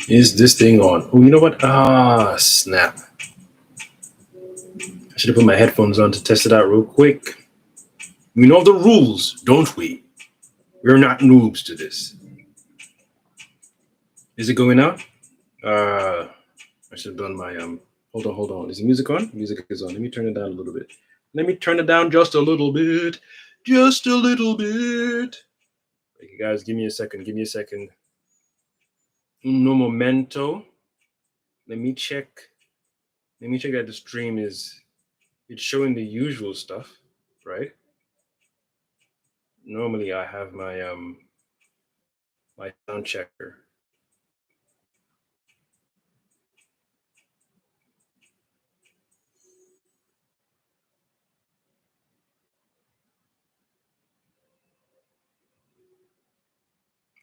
Is this thing on? Oh, you know what? Ah, snap. I should have put my headphones on to test it out real quick. We know the rules, don't we? We're not noobs to this. Is it going out? I should have done my hold on. Is the music on? Music is on. Let me turn it down a little bit. Let me turn it down just a little bit. Just a little bit. Okay, guys, give me a second. Give me a second. No momento. Let me check. Let me check that the stream is it's showing the usual stuff, right? Normally I have my sound checker.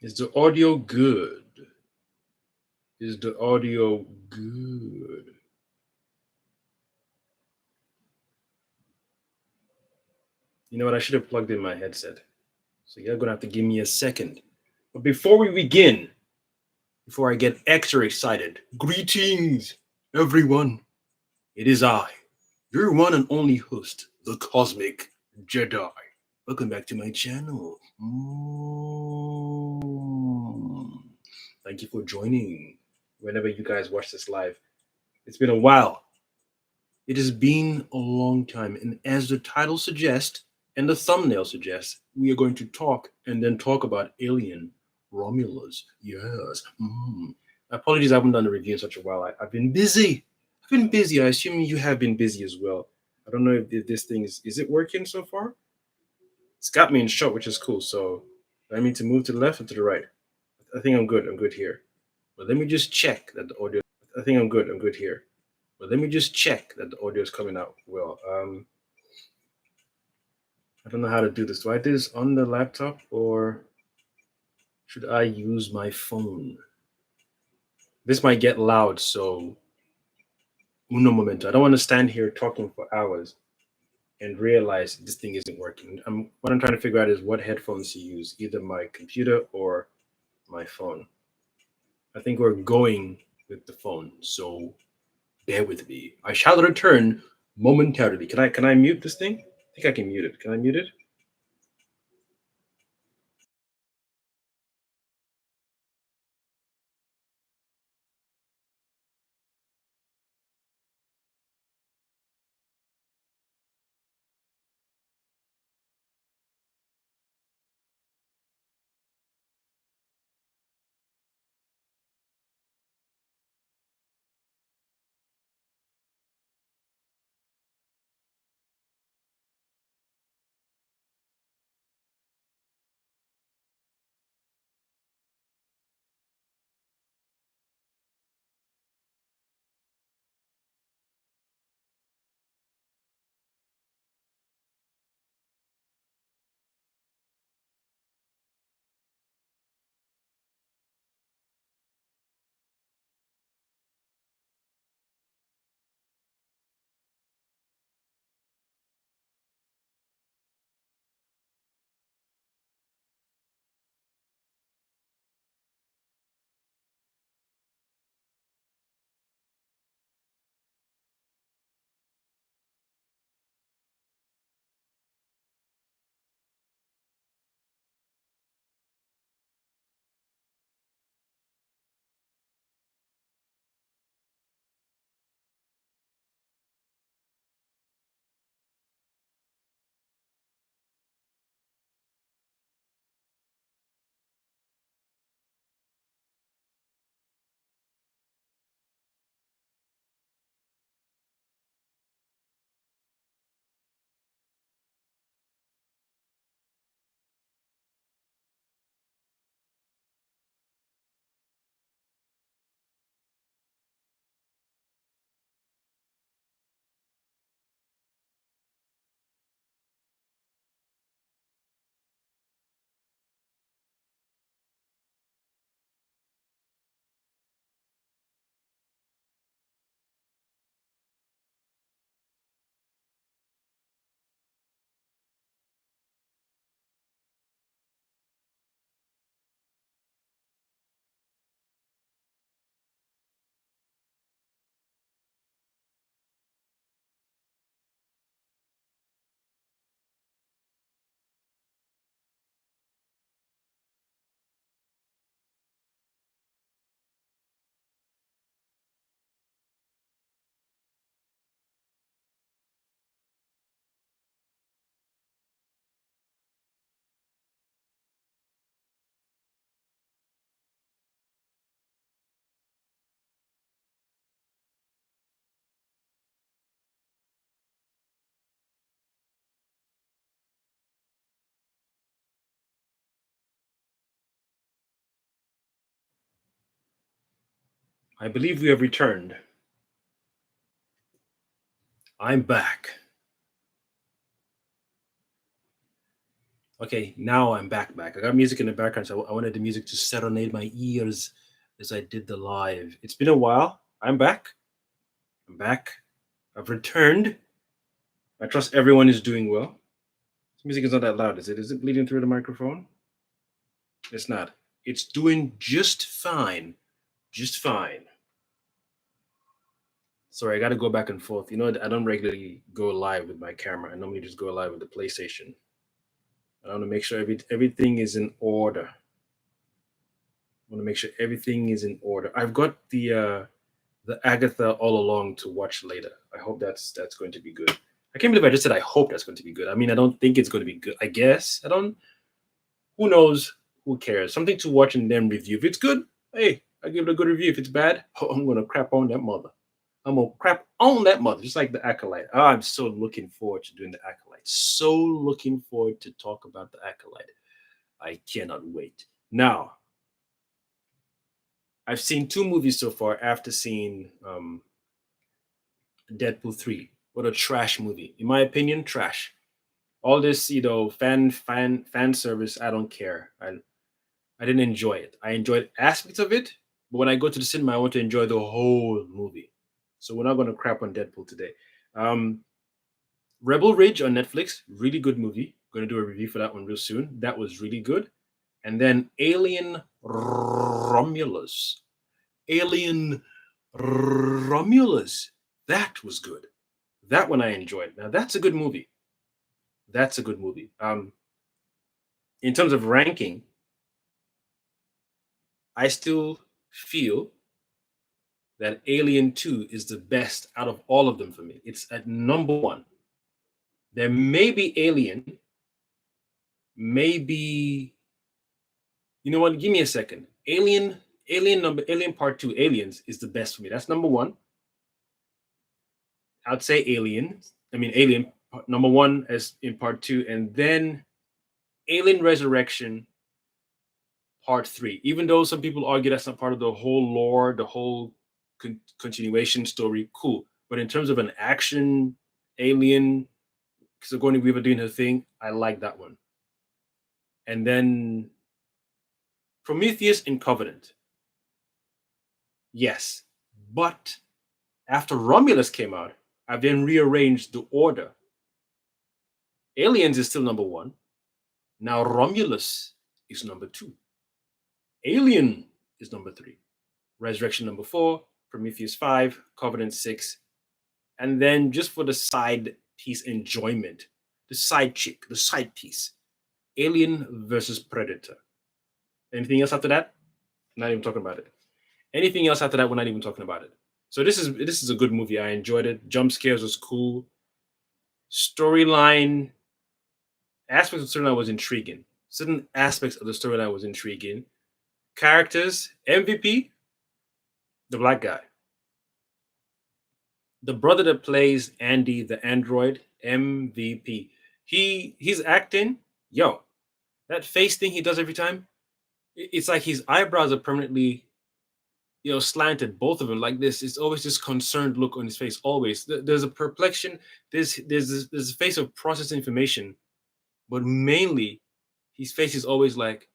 Is the audio good? Is the audio good? You know what? I should have plugged in my headset. So you're gonna have to give me a second. But before we begin, before I get extra excited, greetings, everyone. It is I, your one and only host, the Cosmic Jedi. Welcome back to my channel. Thank you for joining. Whenever you guys watch this live, it's been a while. It has been a long time, and as the title suggests and the thumbnail suggests, we are going to talk and then talk about Alien Romulus. Yes. Apologies, I haven't done a review in such a while. I've been busy. I've been busy. I assume you have been busy as well. I don't know if this thing is it working so far? It's got me in shot, which is cool. So I mean to move to the left or to the right? I think I'm good. I'm good here. But let me just check that the audio. I think I'm good. I'm good here. But let me just check that the audio is coming out well. I don't know how to do this. Do I do this on the laptop or should I use my phone? This might get loud, so uno momento. I don't want to stand here talking for hours and realize this thing isn't working. What I'm trying to figure out is what headphones to use, either my computer or my phone. I think we're going with the phone, so bear with me. I shall return momentarily. Can I mute this thing? I think I can mute it. Can I mute it? I believe we have returned. I'm back. Okay, now I'm back. I got music in the background, so I wanted the music to serenade my ears as I did the live. It's been a while. I'm back. I'm back. I've returned. I trust everyone is doing well. This music is not that loud, is it? Is it bleeding through the microphone? It's not. It's doing just fine. Just fine. Sorry, I got to go back and forth. You know, I don't regularly go live with my camera. I normally just go live with the PlayStation. I want to make sure everything is in order. I want to make sure everything is in order. I've got the Agatha All Along to watch later. I hope that's going to be good. I can't believe I just said I hope that's going to be good. I mean, I don't think it's going to be good. I guess I don't. Who knows? Who cares? Something to watch and then review. If it's good, hey, I give it a good review. If it's bad, I'm gonna crap on that mother. I'm gonna crap on that mother, just like the Acolyte. Oh, I'm so looking forward to doing the Acolyte. So looking forward to talk about the Acolyte. I cannot wait. Now, I've seen two movies so far after seeing Deadpool 3. What a trash movie. In my opinion, trash. All this, fan service, I don't care. I didn't enjoy it. I enjoyed aspects of it, but when I go to the cinema, I want to enjoy the whole movie. So we're not going to crap on Deadpool today. Um, Rebel Ridge on Netflix, really good movie. Going to do a review for that one real soon. That was really good. And then Alien Romulus. Alien Romulus. That was good. That one I enjoyed. Now that's a good movie. That's a good movie. In terms of ranking, I still feel that Alien 2 is the best out of all of them for me. It's at number one. There may be Alien, maybe, you know what? Give me a second. Alien Part 2, Aliens is the best for me. That's number one. I'd say Alien number one as in Part 2, and then Alien Resurrection Part 3. Even though some people argue that's not part of the whole lore, the whole continuation story, cool. But in terms of an action alien, Sigourney Weaver doing her thing, I like that one. And then Prometheus and Covenant. Yes. But after Romulus came out, I've then rearranged the order. Aliens is still number one. Now Romulus is number two. Alien is number three. Resurrection number four. Prometheus 5. Covenant 6. And then just for the side piece enjoyment, the side chick, the side piece, Alien versus Predator. Anything else after that? Not even talking about it. Anything else after that? We're not even talking about it. So this is a good movie. I enjoyed it. Jump scares was cool. Storyline aspects of the storyline was intriguing. Certain aspects of the storyline was intriguing. Characters, MVP, the black guy. The brother that plays Andy, the android, MVP. He's acting, yo, that face thing he does every time, it's like his eyebrows are permanently, slanted, both of them like this. It's always this concerned look on his face. Always there's a perplexion. There's a face of processing information, but mainly his face is always like,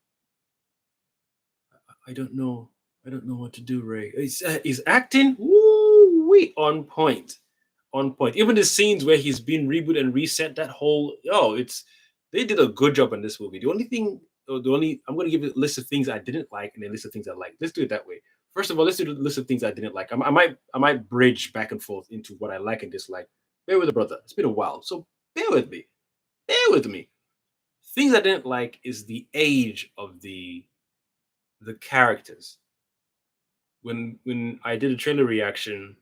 I don't know what to do, Ray. He's acting, woo-wee, on point. On point. Even the scenes where he's been rebooted and reset, that whole, they did a good job on this movie. I'm going to give a list of things I didn't like and a list of things I liked. Let's do it that way. First of all, let's do the list of things I didn't like. I might bridge back and forth into what I like and dislike. Bear with the brother. It's been a while, so bear with me. Bear with me. Things I didn't like is the age of the characters. When I did a trailer reaction,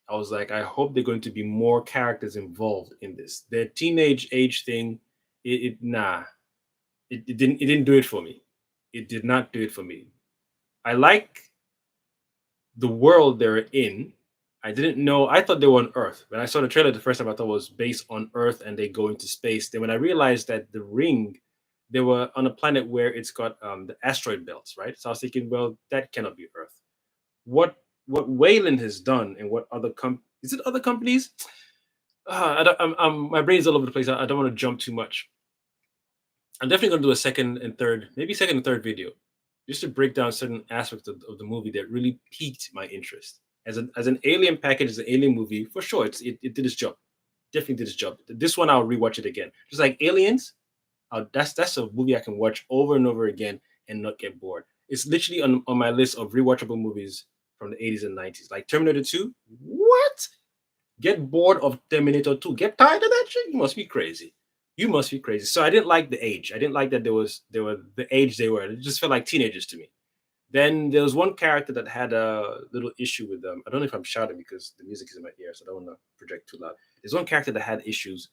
I was like, I hope they're going to be more characters involved in this. Their teenage age thing, it didn't do it for me. It did not do it for me. I like the world they're in. I didn't know. I thought they were on Earth. When I saw the trailer the first time, I thought it was based on Earth and they go into space. Then when I realized that the ring, they were on a planet where it's got the asteroid belts, right? So I was thinking, well, that cannot be Earth. What what Wayland has done and what other is it other companies? I don't, my brain's all over the place. I don't want to jump too much. I'm definitely going to do a second and third, maybe second and third video, just to break down certain aspects of the movie that really piqued my interest. As an alien package, as an alien movie, for sure, it did its job. Definitely did its job. This one I'll rewatch it again. Just like Aliens, that's a movie I can watch over and over again and not get bored. It's literally on my list of rewatchable movies from the 80s and 90s. Like Terminator 2. What? Get bored of Terminator 2? Get tired of that shit? You must be crazy. You must be crazy. So I didn't like the age. I didn't like that they were the age they were. It just felt like teenagers to me. Then there was one character that had a little issue with them. I don't know if I'm shouting because the music is in my ear, so I don't want to project too loud. There's one character that had issues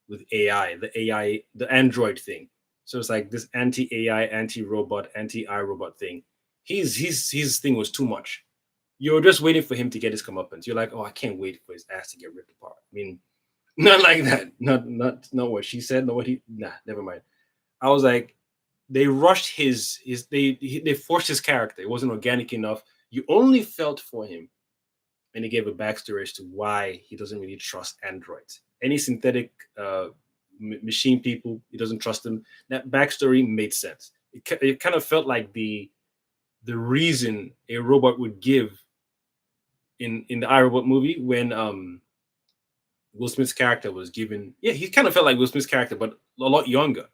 with AI, the android thing. So it's like this anti-AI, anti-robot, anti-iRobot thing. His thing was too much. You're just waiting for him to get his comeuppance. You're like, oh, I can't wait for his ass to get ripped apart. I mean, not like that. Not what she said. Not what he. Nah, never mind. I was like, they rushed they forced his character. It wasn't organic enough. You only felt for him, and he gave a backstory as to why he doesn't really trust androids. Any synthetic machine people, he doesn't trust them. That backstory made sense. It kind of felt like the reason a robot would give in the iRobot movie when Will Smith's character was given. Yeah, he kind of felt like Will Smith's character, but a lot younger.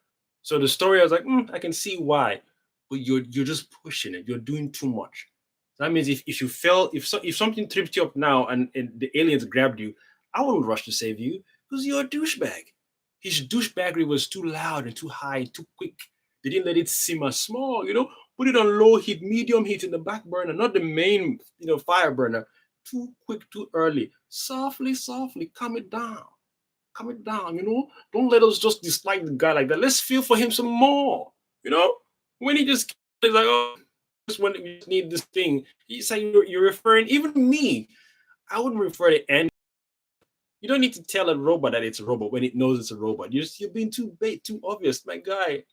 So the story, I was like, I can see why, but you're just pushing it. You're doing too much. So that means if you fell, if something tripped you up now and the aliens grabbed you, I wouldn't rush to save you because you're a douchebag. His douchebaggery was too loud and too high, too quick. They didn't let it simmer small, Put it on low heat, medium heat in the back burner, not the main, fire burner. Too quick, too early. Softly, softly, calm it down. Calm it down, Don't let us just dislike the guy like that. Let's feel for him some more, When he just is like, oh, just when we just need this thing. He's like, you're referring, even me, I wouldn't refer to any. You don't need to tell a robot that it's a robot when it knows it's a robot. You're being too obvious, my guy.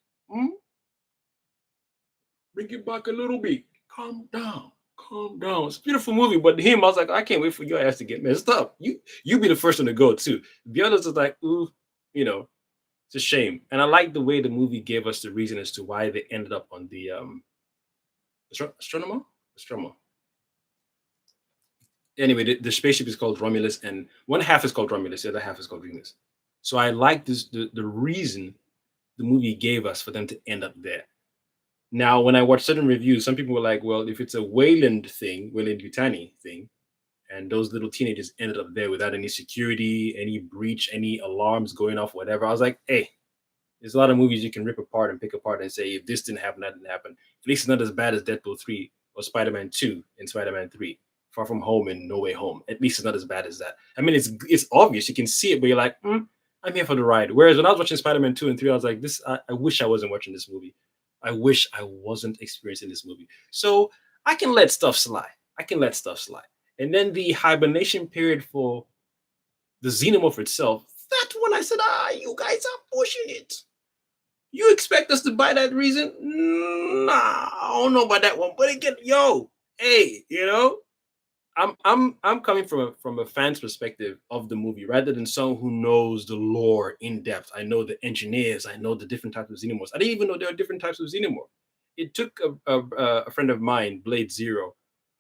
Bring it back a little bit. Calm down. Calm down. It's a beautiful movie, but him, I was like, I can't wait for your ass to get messed up. You be the first one to go too. The others is like, ooh, it's a shame. And I like the way the movie gave us the reason as to why they ended up on the astronomer. Anyway, the spaceship is called Romulus, and one half is called Romulus, the other half is called Venus. So I like this the reason the movie gave us for them to end up there. Now, when I watched certain reviews, some people were like, well, if it's a Wayland Yutani thing, and those little teenagers ended up there without any security, any breach, any alarms going off, whatever. I was like, hey, there's a lot of movies you can rip apart and pick apart and say, if this didn't happen, that didn't happen. At least it's not as bad as Deadpool 3 or Spider-Man 2 and Spider-Man 3. Far From Home and No Way Home. At least it's not as bad as that. I mean, it's obvious. You can see it, but you're like, I'm here for the ride. Whereas when I was watching Spider-Man 2 and 3, I was like, I wish I wasn't watching this movie. I wish I wasn't experiencing this movie. So I can let stuff slide. And then the hibernation period for the xenomorph itself, that one I said, you guys are pushing it. You expect us to buy that reason? Nah, I don't know about that one. But again, hey, I'm coming from a fan's perspective of the movie rather than someone who knows the lore in depth. I know the engineers. I know the different types of xenomorphs. I didn't even know there are different types of xenomorph. It took a friend of mine, Blade Zero,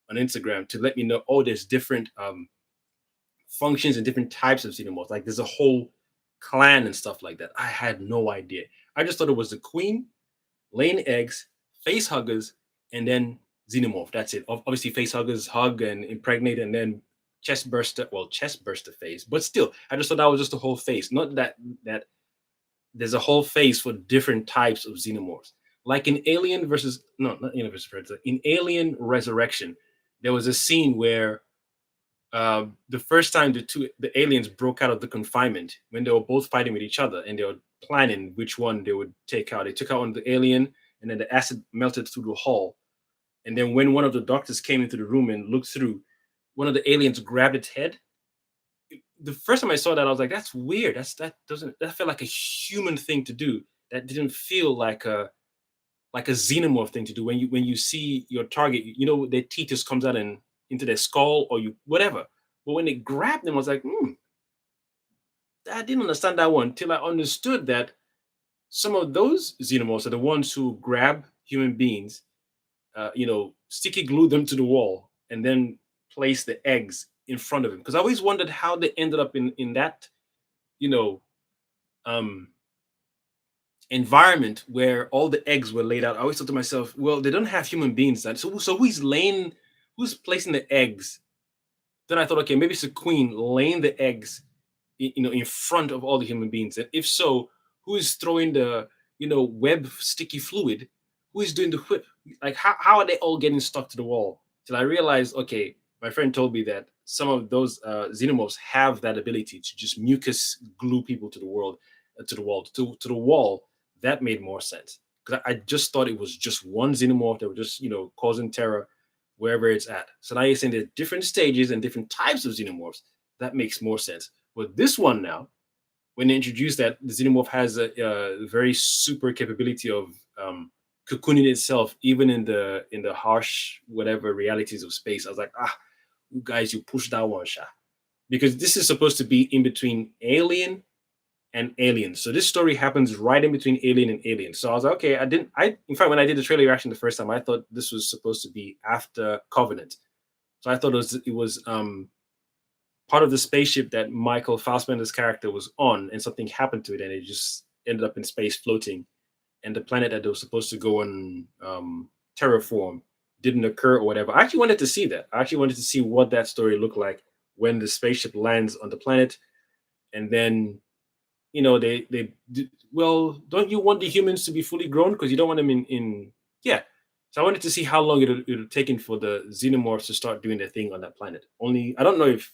on Instagram to let me know. Oh, there's different functions and different types of xenomorphs. Like there's a whole clan and stuff like that. I had no idea. I just thought it was the queen, laying eggs, face huggers, and then xenomorph. That's it. Obviously, face huggers hug and impregnate, and then chest burster phase. But still, I just thought that was just the whole phase. Not that there's a whole phase for different types of xenomorphs. Like in Alien versus not Alien versus Predator. In Alien Resurrection, there was a scene where the first time the aliens broke out of the confinement when they were both fighting with each other and they were planning which one they would take out. They took out one of the alien, and then the acid melted through the hull. And then when one of the doctors came into the room and looked through, one of the aliens grabbed its head. The first time I saw that, I was like, "That's weird. That felt like a human thing to do. That didn't feel like a xenomorph thing to do." When you see your target, their teeth just comes out and into their skull or you whatever. But when they grabbed them, I was like, I didn't understand that one till I understood that some of those xenomorphs are the ones who grab human beings, sticky glue them to the wall, and then place the eggs in front of them. Because I always wondered how they ended up in that, you know, um, environment where all the eggs were laid out. I always thought to myself, well, they don't have human beings. That so who's placing the eggs? Then I thought, okay, maybe it's a queen laying the eggs, in front of all the human beings. And if so, who is throwing the, web sticky fluid? Who is doing the whip? Like, how are they all getting stuck to the wall? Till I realized, okay, my friend told me that some of those xenomorphs have that ability to just mucus glue people to the world, to the wall, to the wall. That made more sense because I just thought it was just one xenomorph that was just causing terror wherever it's at. So now you're saying there's different stages and different types of xenomorphs. That makes more sense. But this one now, when they introduced that the xenomorph has a very super capability of cocooning itself, even in the harsh whatever realities of space, I was like, you guys, you push that one, Sha, because this is supposed to be in between Alien and Alien. So this story happens right in between Alien and Alien. So I was like, okay, in fact, when I did the trailer reaction the first time, I thought this was supposed to be after Covenant. So I thought it was part of the spaceship that Michael Fassbender's character was on, and something happened to it, and it just ended up in space floating. And the planet that they were supposed to go and terraform didn't occur or whatever. I actually wanted to see that. I actually wanted to see what that story looked like when the spaceship lands on the planet, and then well, don't you want the humans to be fully grown because you don't want them in yeah. So I wanted to see how long it'll taken for the xenomorphs to start doing their thing on that planet. Only I don't know if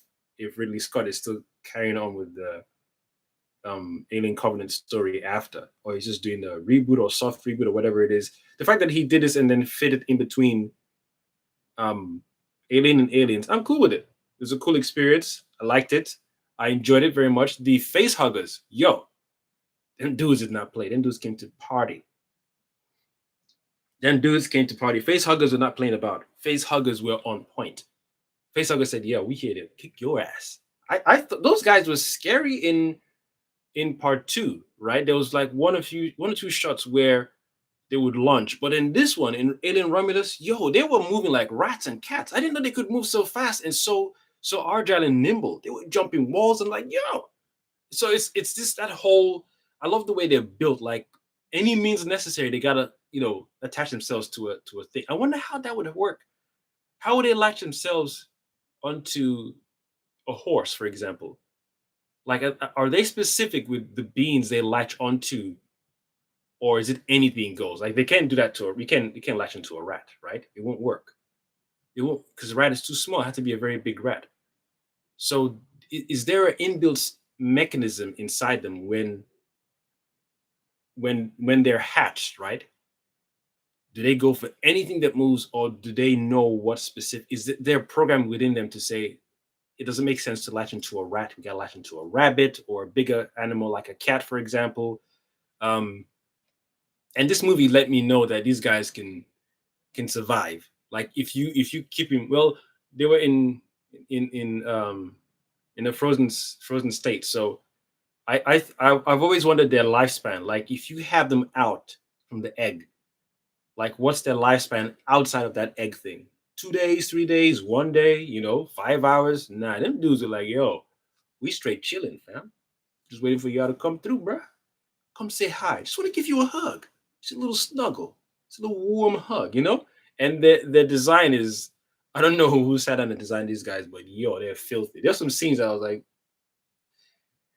Ridley Scott is still carrying on with the Alien Covenant story after, or he's just doing the reboot or soft reboot or whatever it is. The fact that he did this and then fit it in between um Alien and Aliens, I'm cool with it. It was a cool experience. I liked it. I enjoyed it very much. The face huggers, yo, them dudes did not play. Them dudes came to party. Them dudes came to party. Face huggers were not playing about. Face huggers were on point. Face huggers said, "Yeah, we here to kick your ass." I thought those guys were scary in part two, right? There was like one or two shots where they would launch, but in this one, in Alien Romulus, yo, they were moving like rats and cats. I didn't know they could move so fast and so agile and nimble. They were jumping walls and like, yo, so it's just that whole. I love the way they're built. Like any means necessary, they gotta attach themselves to a thing. I wonder how that would work. How would they latch themselves onto a horse, for example? Like, are they specific with the beings they latch onto, or is it anything goes? Like they can't do that to a you can't latch into a rat, right? It won't work. It won't because the rat is too small. It has to be a very big rat. So is there an inbuilt mechanism inside them when they're hatched, right? Do they go for anything that moves, or do they know what specific there program within them to say it doesn't make sense to latch into a rat? We got to latch into a rabbit or a bigger animal like a cat, for example. Um, and this movie let me know that these guys can survive. Like if you keep him well, they were in in a frozen state. So I've always wondered their lifespan. Like if you have them out from the egg, like what's their lifespan outside of that egg thing? 2 days, 3 days, one day, 5 hours. Nah, them dudes are like, yo, we straight chilling, fam. Just waiting for y'all to come through, bruh. Come say hi. Just want to give you a hug. Just a little snuggle. It's a little warm hug. And the design is, I don't know who sat down and designed these guys, but yo, they're filthy. There's some scenes that I was like,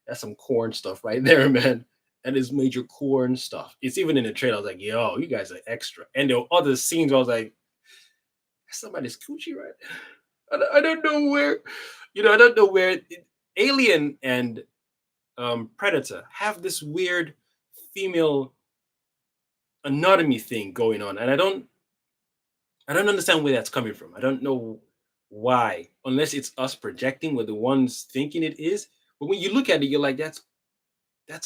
that's some corn stuff right there, man. And it's major corn stuff. It's even in the trailer. I was like, yo, you guys are extra. And there were other scenes where I was like, that's somebody's coochie, right? I don't know where, I don't know where Alien and Predator have this weird female anatomy thing going on. And I don't understand where that's coming from. I don't know why, unless it's us projecting, we're the ones thinking it is. But when you look at it, you're like, that's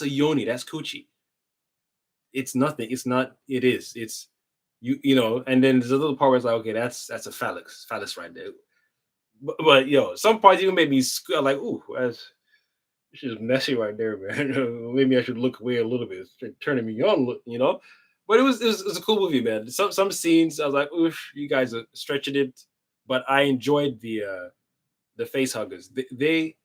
a yoni, that's coochie. It's nothing. It's not. It is. It's you. And then there's a little part where it's like, okay, that's a phallus right there. but yo, some parts even made me like, ooh, that's just messy right there, man. Maybe I should look away a little bit. It's turning me on, you know. But it was a cool movie, man. Some scenes I was like, oof, you guys are stretching it. But I enjoyed the face huggers. They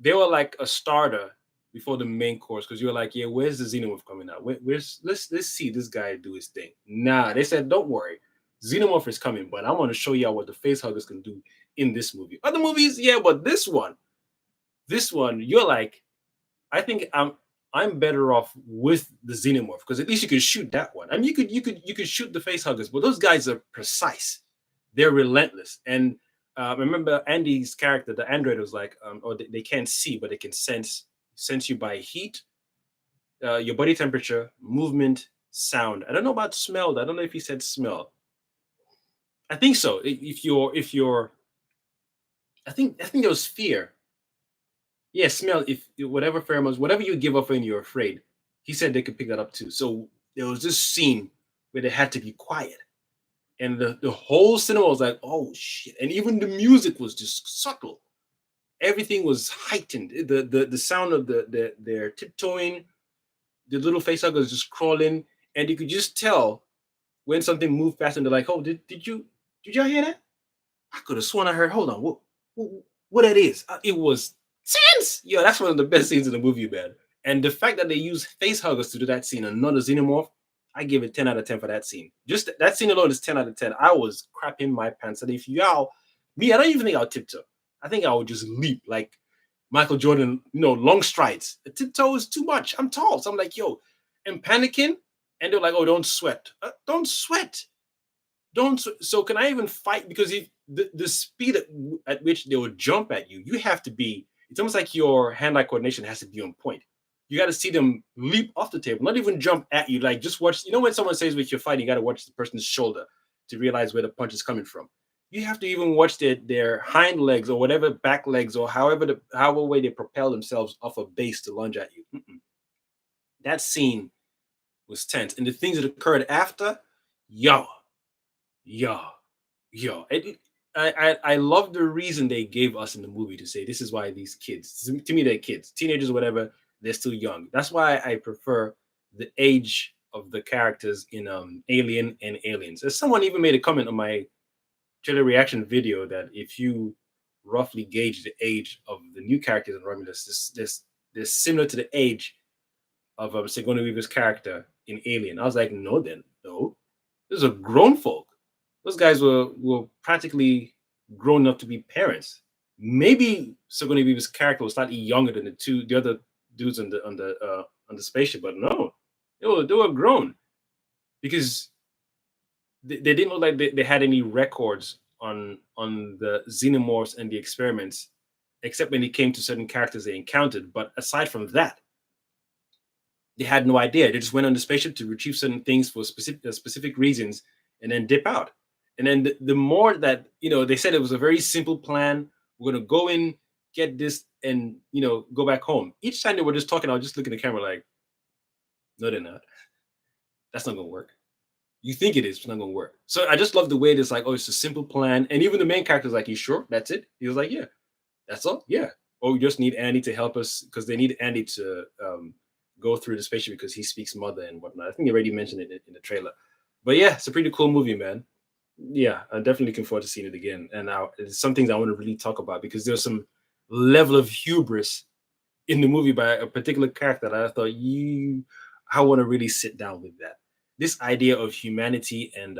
were like a starter before the main course because you were like, yeah, where's the Xenomorph coming out? Where's let's see this guy do his thing. Nah, they said, don't worry, Xenomorph is coming, but I want to show y'all what the face huggers can do in this movie. Other movies, yeah, but this one, you're like, I think I'm better off with the Xenomorph because at least you could shoot that one. I mean, you could shoot the face huggers, but those guys are precise. They're relentless. And remember Andy's character, the android, was like, or they can't see, but they can sense you by heat, your body temperature, movement, sound. I don't know about smell. I don't know if he said smell. I think so. If you're, I think there was fear. Yeah, smell. If whatever pheromones, whatever you give off when you're afraid, he said they could pick that up too. So there was this scene where they had to be quiet, and the whole cinema was like, "Oh shit!" And even the music was just subtle. Everything was heightened. The sound of their tiptoeing, the little facehuggers just crawling, and you could just tell when something moved fast, and they're like, "Oh, did y'all hear that? I could have sworn I heard. Hold on, what that is? It was sense. Yo, that's one of the best scenes in the movie, man. And the fact that they use face huggers to do that scene and not a xenomorph, I give it 10 out of 10 for that scene. Just that scene alone is 10 out of 10. I was crapping my pants. And if y'all, me, I don't even think I'll tiptoe. I think I would just leap like Michael Jordan, long strides. A tiptoe is too much. I'm tall. So I'm like, yo, I'm panicking. And they're like, oh, don't sweat. Don't sweat. Don't. So can I even fight? Because if the speed at which they will jump at you, you have to be. It's almost like your hand-eye coordination has to be on point. You got to see them leap off the table, not even jump at you. Like just watch. You know when someone says with your fight, you got to watch the person's shoulder to realize where the punch is coming from. You have to even watch their hind legs or whatever back legs or however way they propel themselves off a base to lunge at you. That scene was tense, and the things that occurred after, yo, yo, yo. I love the reason they gave us in the movie to say this is why these kids, to me, they're kids, teenagers, whatever, they're still young. That's why I prefer the age of the characters in Alien and Aliens. As someone even made a comment on my trailer reaction video that if you roughly gauge the age of the new characters in Romulus, this similar to the age of Sigourney Weaver's character in Alien. I was like, no, then no, these are grown folk. Those guys were practically grown up to be parents. Maybe Sigourney Weaver's character was slightly younger than the other dudes on the spaceship, but no, they were grown because they didn't look like they had any records on the xenomorphs and the experiments, except when it came to certain characters they encountered. But aside from that, they had no idea. They just went on the spaceship to retrieve certain things for specific reasons and then dip out. And then the more that they said it was a very simple plan. We're gonna go in, get this, and go back home. Each time they were just talking, I was just looking at the camera like, no, they're not. That's not gonna work. You think it is, it's not gonna work. So I just love the way it's like, oh, it's a simple plan. And even the main character's like, you sure? That's it? He was like, yeah, that's all. Yeah. Oh, we just need Andy to help us because they need Andy to go through the spaceship because he speaks mother and whatnot. I think they already mentioned it in the trailer. But yeah, it's a pretty cool movie, man. Yeah, I'm definitely looking forward to seeing it again. And now it's some things I want to really talk about because there's some level of hubris in the movie by a particular character that I thought I want to really sit down with that. This idea of humanity and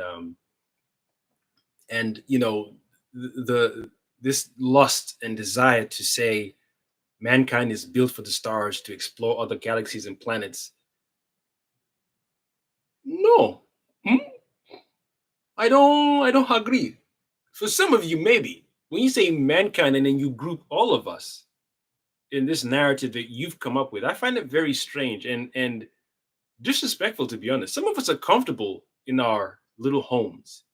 the this lust and desire to say mankind is built for the stars to explore other galaxies and planets. No. Hmm? I don't agree. For some of you, maybe. When you say mankind and then you group all of us in this narrative that you've come up with, I find it very strange and disrespectful, to be honest. Some of us are comfortable in our little homes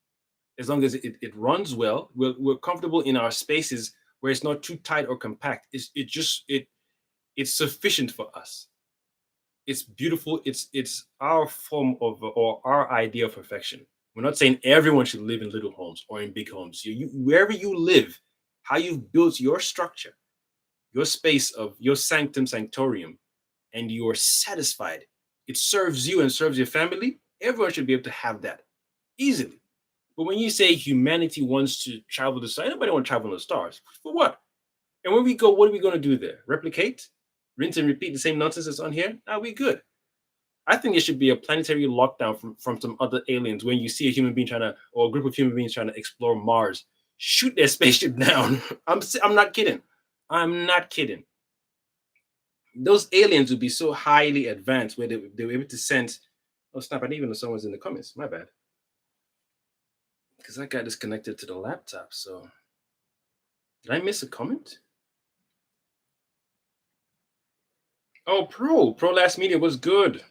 as long as it runs well. We're comfortable in our spaces where it's not too tight or compact. It's sufficient for us. It's beautiful. It's our form of or our idea of perfection. We're not saying everyone should live in little homes or in big homes. Wherever you live, how you've built your structure, your space of your sanctum sanctorium, and you're satisfied, it serves you and serves your family, everyone should be able to have that easily. But when you say humanity wants to travel to the stars, nobody wants to travel to the stars. For what? And when we go, what are we going to do there? Replicate? Rinse and repeat the same nonsense that's on here? Are we good? I think it should be a planetary lockdown from some other aliens when you see a human being trying to, or a group of human beings trying to explore Mars. Shoot their spaceship down. I'm not kidding. I'm not kidding. Those aliens would be so highly advanced where they were able to sense. Oh, snap. I didn't even know someone's in the comments. My bad. Because I got disconnected to the laptop. So did I miss a comment? Oh, Pro Last Media was good.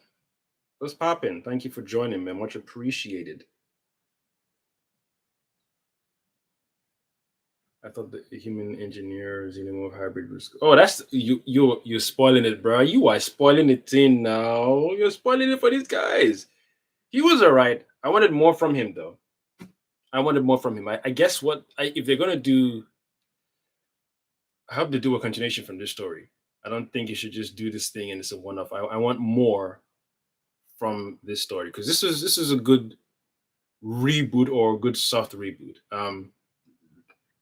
What's popping? Thank you for joining, man. Much appreciated. I thought the human engineer xenomorph hybrid was. Oh, that's you're spoiling it, bro. You are spoiling it in now. You're spoiling it for these guys. He was alright. I wanted more from him though. I wanted more from him. I guess if they're gonna do, I hope they do a continuation from this story. I don't think you should just do this thing and it's a one-off. I want more from this story because this is a good reboot or a good soft reboot.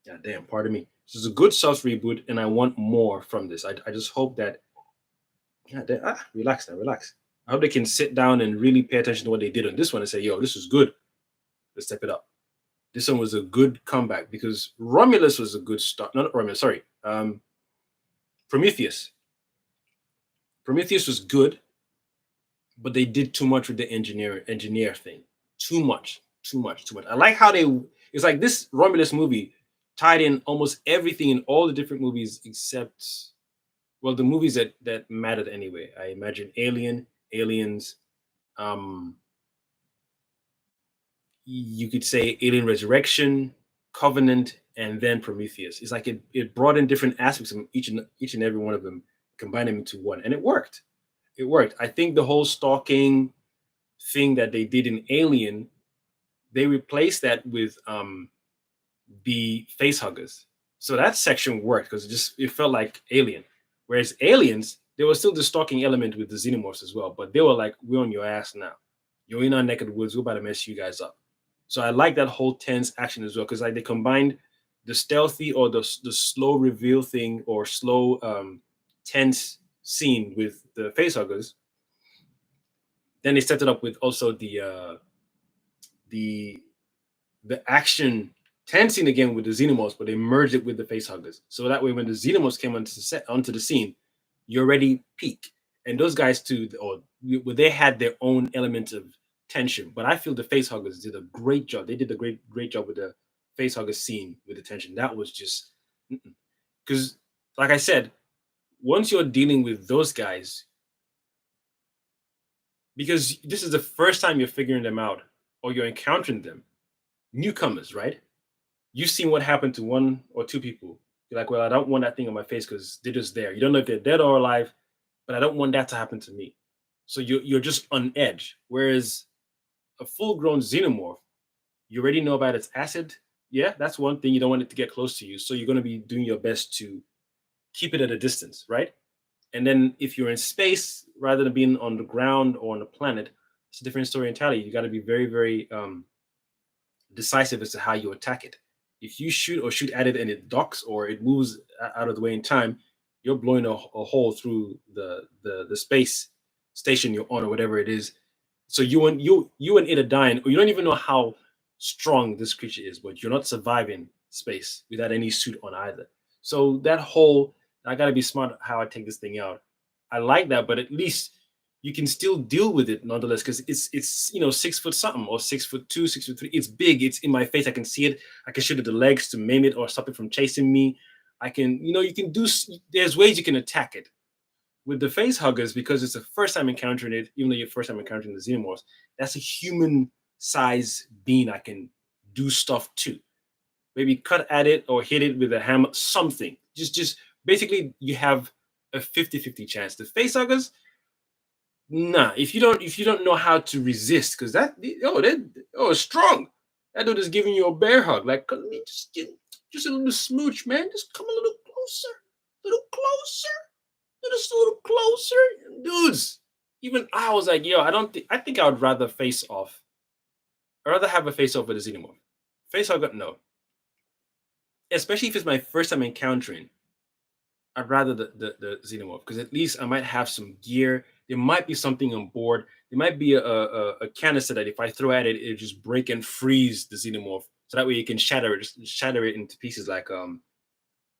God damn, pardon me. This is a good soft reboot, and I want more from this. I just hope that. Yeah, relax now, relax. I hope they can sit down and really pay attention to what they did on this one and say, "Yo, this is good. Let's step it up." This one was a good comeback because Romulus was a good start. No, not Romulus. Sorry, Prometheus. Prometheus was good, but they did too much with the engineer thing. Too much. I like how it's like this Romulus movie tied in almost everything in all the different movies except, well, the movies that mattered anyway. I imagine Aliens, you could say Alien Resurrection, Covenant, and then Prometheus. It's like it brought in different aspects of each and every one of them, combined them into one, and it worked. It worked. I think the whole stalking thing that they did in Alien, they replaced that with the face huggers. So that section worked because it felt like Alien. Whereas Aliens, there was still the stalking element with the xenomorphs as well, but they were like, we're on your ass now. You're in our neck of the woods. We're about to mess you guys up. So I like that whole tense action as well because like they combined the stealthy or the slow reveal thing or slow tense scene with the face huggers. Then they set it up with also the action tense scene again with the xenomorphs, but they merged it with the face huggers. So that way, when the xenomorphs came onto the scene, you already peak. And those guys too, they had their own element of tension. But I feel the face huggers did a great job. They did a great job with the face huggers scene with the tension. That was just because, like I said, once you're dealing with those guys, because this is the first time you're figuring them out or you're encountering them, newcomers, right? You've seen what happened to one or two people. You're like, well, I don't want that thing on my face because they're just there. You don't know if they're dead or alive, but I don't want that to happen to me. So you're just on edge. Whereas a full-grown xenomorph, you already know about its acid. Yeah, that's one thing. You don't want it to get close to you. So you're going to be doing your best to keep it at a distance, right? And then if you're in space, rather than being on the ground or on the planet, it's a different story entirely. You got to be very, very decisive as to how you attack it. If you shoot at it and it docks or it moves out of the way in time, you're blowing a hole through the space station you're on or whatever it is. So you and it are dying, or you don't even know how strong this creature is, but you're not surviving space without any suit on either. So that whole, I gotta be smart how I take this thing out. I like that, but at least you can still deal with it nonetheless because it's 6 foot something or 6'2", 6'3". It's big. It's in my face. I can see it. I can shoot at the legs to maim it or stop it from chasing me. I can, you can do. There's ways you can attack it. With the face huggers, because it's the first time encountering it, even though you're first time encountering the xenomorphs, that's a human size being I can do stuff to. Maybe cut at it or hit it with a hammer, something. Just basically you have a 50-50 chance. The face huggers, nah, if you don't know how to resist, because it's strong. That dude is giving you a bear hug. Like, Just a little smooch, man. Just come a little closer, little closer, just a little closer, dudes. Even I was like, yo, I think I would rather face off. I'd rather have a face off with a xenomorph. Face off, no. Especially if it's my first time encountering. I'd rather the xenomorph because at least I might have some gear. There might be something on board. There might be a canister that if I throw at it, it'll just break and freeze the xenomorph. So that way you can shatter it into pieces like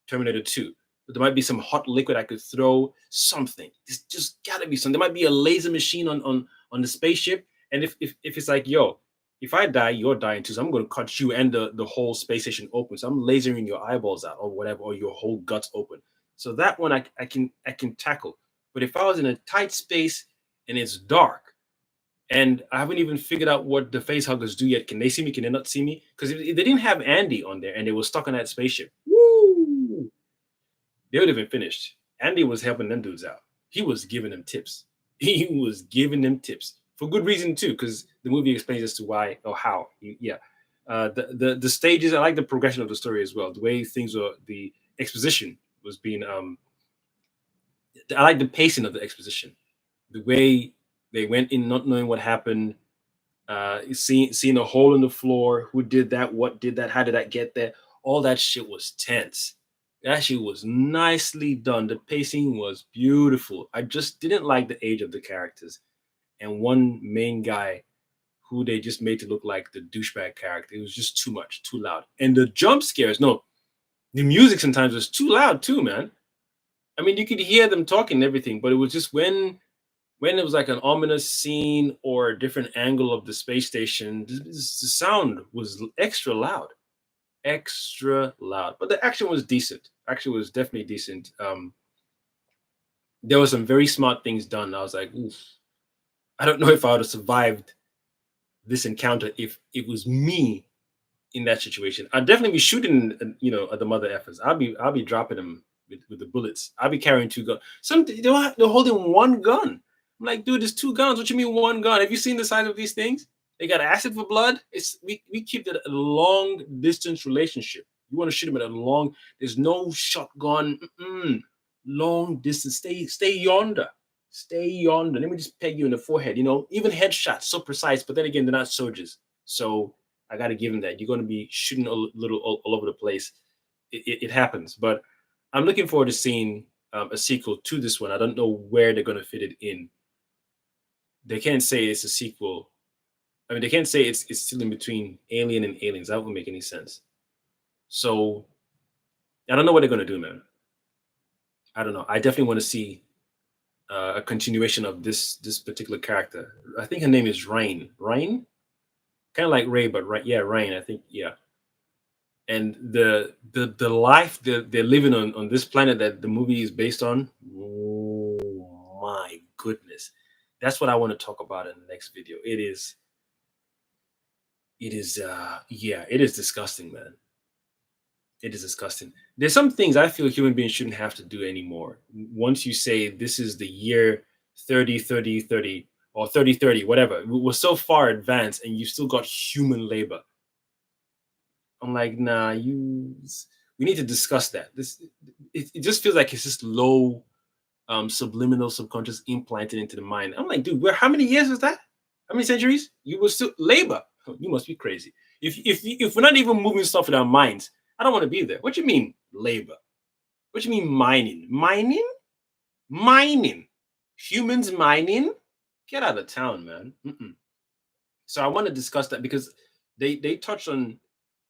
Terminator 2. But there might be some hot liquid I could throw, something. There's just gotta be something. There might be a laser machine on the spaceship. And if it's like, yo, if I die, you're dying too. So I'm gonna cut you and the whole space station open. So I'm lasering your eyeballs out or whatever, or your whole guts open. So that one I can tackle. But if I was in a tight space and it's dark and I haven't even figured out what the face huggers do yet, can they see me? Can they not see me? Because if they didn't have Andy on there and they were stuck on that spaceship, woo, they would have been finished. Andy was helping them dudes out. He was giving them tips. He was giving them tips for good reason too, because the movie explains as to why or how. Yeah, the stages. I like the progression of the story as well. The way things were, the exposition was being I like the pacing of the exposition, the way they went in not knowing what happened, seeing a hole in the floor, who did that, what did that, how did that get there, all that shit was tense. That shit was nicely done. The pacing was beautiful. I just didn't like the age of the characters, and one main guy who they just made to look like the douchebag character. It was just too much, too loud, and the jump scares. No, the music sometimes was too loud too, man. I mean, you could hear them talking and everything, but it was just when it was like an ominous scene or a different angle of the space station, the sound was extra loud, extra loud. But the action was decent. Action was definitely decent. There were some very smart things done. I was like, oof, I don't know if I would have survived this encounter if it was me in that situation. I'd definitely be shooting, at the mother effers. I'll be dropping them with the bullets. I'll be carrying two guns. They're holding one gun. I'm like, dude, there's two guns. What you mean one gun? Have you seen the size of these things? They got acid for blood. We keep it a long distance relationship. You want to shoot them at a long. There's no shotgun. Long distance. Stay yonder. Stay yonder. Let me just peg you in the forehead. Even headshots so precise. But then again, they're not soldiers. So I got to give him that. You're going to be shooting a little all over the place. It happens. But I'm looking forward to seeing a sequel to this one. I don't know where they're going to fit it in. They can't say it's a sequel. I mean, they can't say it's still in between Alien and Aliens. That won't make any sense. So I don't know what they're going to do, man. I don't know. I definitely want to see a continuation of this particular character. I think her name is Rain. Rain? Kind of like Ray, but right, yeah, Rain. I think, yeah. And the life they're living on this planet that the movie is based on. Oh my goodness, that's what I want to talk about in the next video. It is disgusting, man. It is disgusting. There's some things I feel human beings shouldn't have to do anymore. Once you say this is the year 30 or 30, whatever, we're so far advanced and you still got human labor. I'm like, nah, we need to discuss that. It just feels like it's just low subliminal subconscious implanted into the mind. I'm like, dude, how many years is that? How many centuries? You were still labor. You must be crazy. If we're not even moving stuff with our minds, I don't want to be there. What you mean labor? What you mean mining? Mining? Humans mining? Get out of town, man. So I want to discuss that because they touched on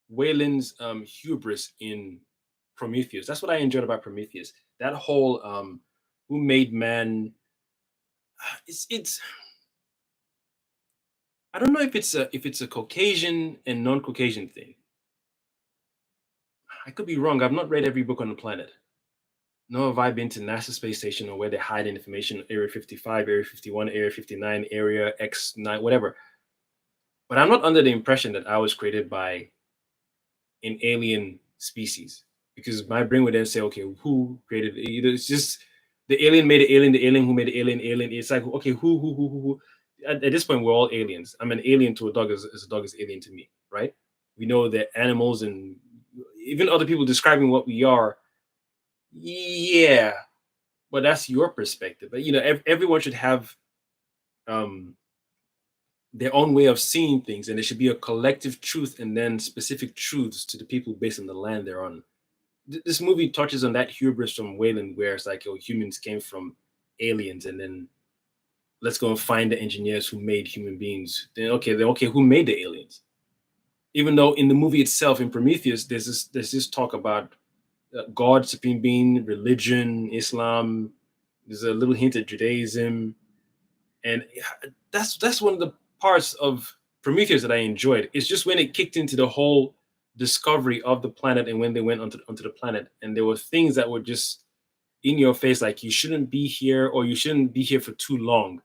Wayland's hubris in Prometheus. That's what I enjoyed about Prometheus. That whole who made man. It's I don't know if it's a Caucasian and non-Caucasian thing. I could be wrong. I've not read every book on the planet. Nor have I been to NASA space station or where they hide information, Area 55, Area 51, Area 59, Area X9, whatever. But I'm not under the impression that I was created by an alien species, because my brain would then say, okay, who created it? It's just the alien made the alien who made the alien. It's like, okay, who? At this point, we're all aliens. I'm an alien to a dog as a dog is alien to me, right? We know that animals and even other people describing what we are, yeah, but that's your perspective. But everyone should have um their own way of seeing things, and there should be a collective truth and then specific truths to the people based on the land they're on. This movie touches on that hubris from Wayland, where it's like, oh, humans came from aliens, and then let's go and find the engineers who made human beings. Then okay, who made the aliens? Even though in the movie itself, in Prometheus, there's this talk about God, supreme being, religion, Islam. There's a little hint at Judaism, and that's one of the parts of Prometheus that I enjoyed. It's just when it kicked into the whole discovery of the planet and when they went onto the planet, and there were things that were just in your face, like you shouldn't be here or you shouldn't be here for too long.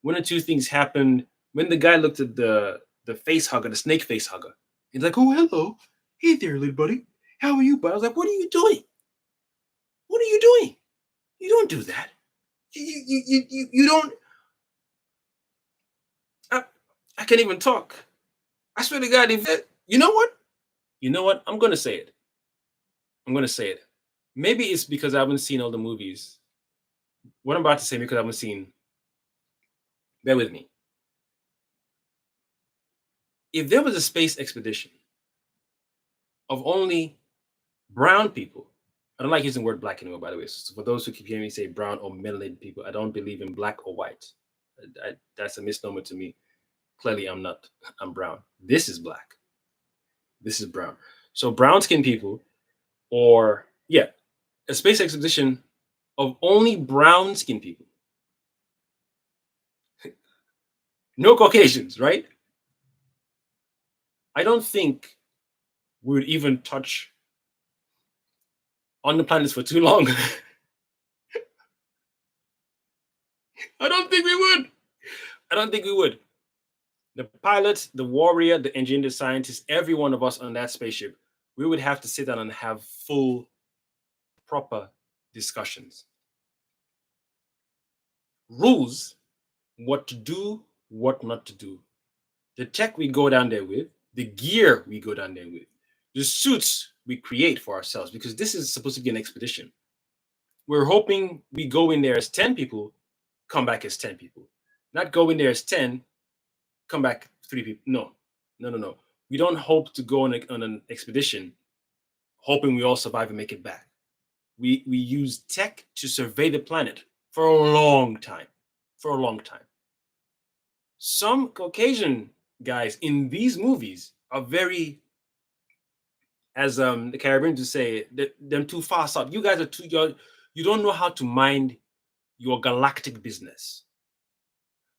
One or two things happened when the guy looked at the face hugger, the snake face hugger. He's like, "Oh, hello, hey there, little buddy. How are you?" But I was like, "What are you doing? What are you doing? You don't do that. You don't." I can't even talk. I swear to God, you know what? You know what? I'm gonna say it. I'm gonna say it. Maybe it's because I haven't seen all the movies. What I'm about to say, because I haven't seen. Bear with me. If there was a space expedition of only brown people, I don't like using the word black anymore, by the way. So for those who keep hearing me say brown or melanated people, I don't believe in black or white. That's a misnomer to me. Clearly, I'm not. I'm brown. This is black. This is brown. So brown skinned people, or yeah, a space expedition of only brown skinned people. No Caucasians, right? I don't think we would even touch on the planets for too long. I don't think we would. I don't think we would. The pilot, the warrior, the engineer, the scientist, every one of us on that spaceship, we would have to sit down and have full, proper discussions. Rules, what to do, what not to do. The tech we go down there with, the gear we go down there with, the suits we create for ourselves, because this is supposed to be an expedition. We're hoping we go in there as 10 people, come back as 10 people. Not go in there as 10, come back 3 people. No. We don't hope to go on an expedition hoping we all survive and make it back. We use tech to survey the planet for a long time. For a long time. Some Caucasian guys in these movies are very, as the Caribbeans would say, them too fast out. You guys are too young. You don't know how to mind your galactic business.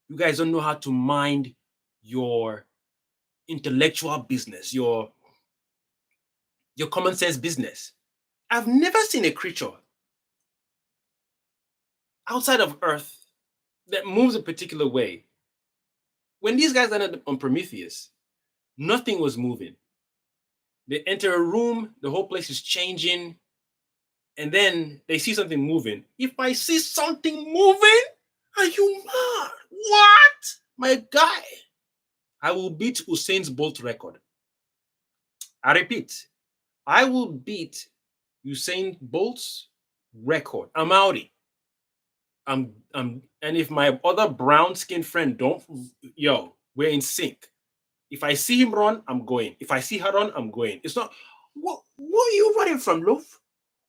You guys don't know how to mind your intellectual business, your common sense business. I've never seen a creature outside of Earth that moves a particular way. When these guys landed on Prometheus, nothing was moving. They enter a room, the whole place is changing, and then they see something moving. If I see something moving, are you mad? What? My guy, I will beat Usain's Bolt record. I repeat, I will beat Usain Bolt's record. I'm outie. And if my other brown skinned friend don't, we're in sync. If I see him run, I'm going. If I see her run, I'm going. It's not, what are you running from, Love?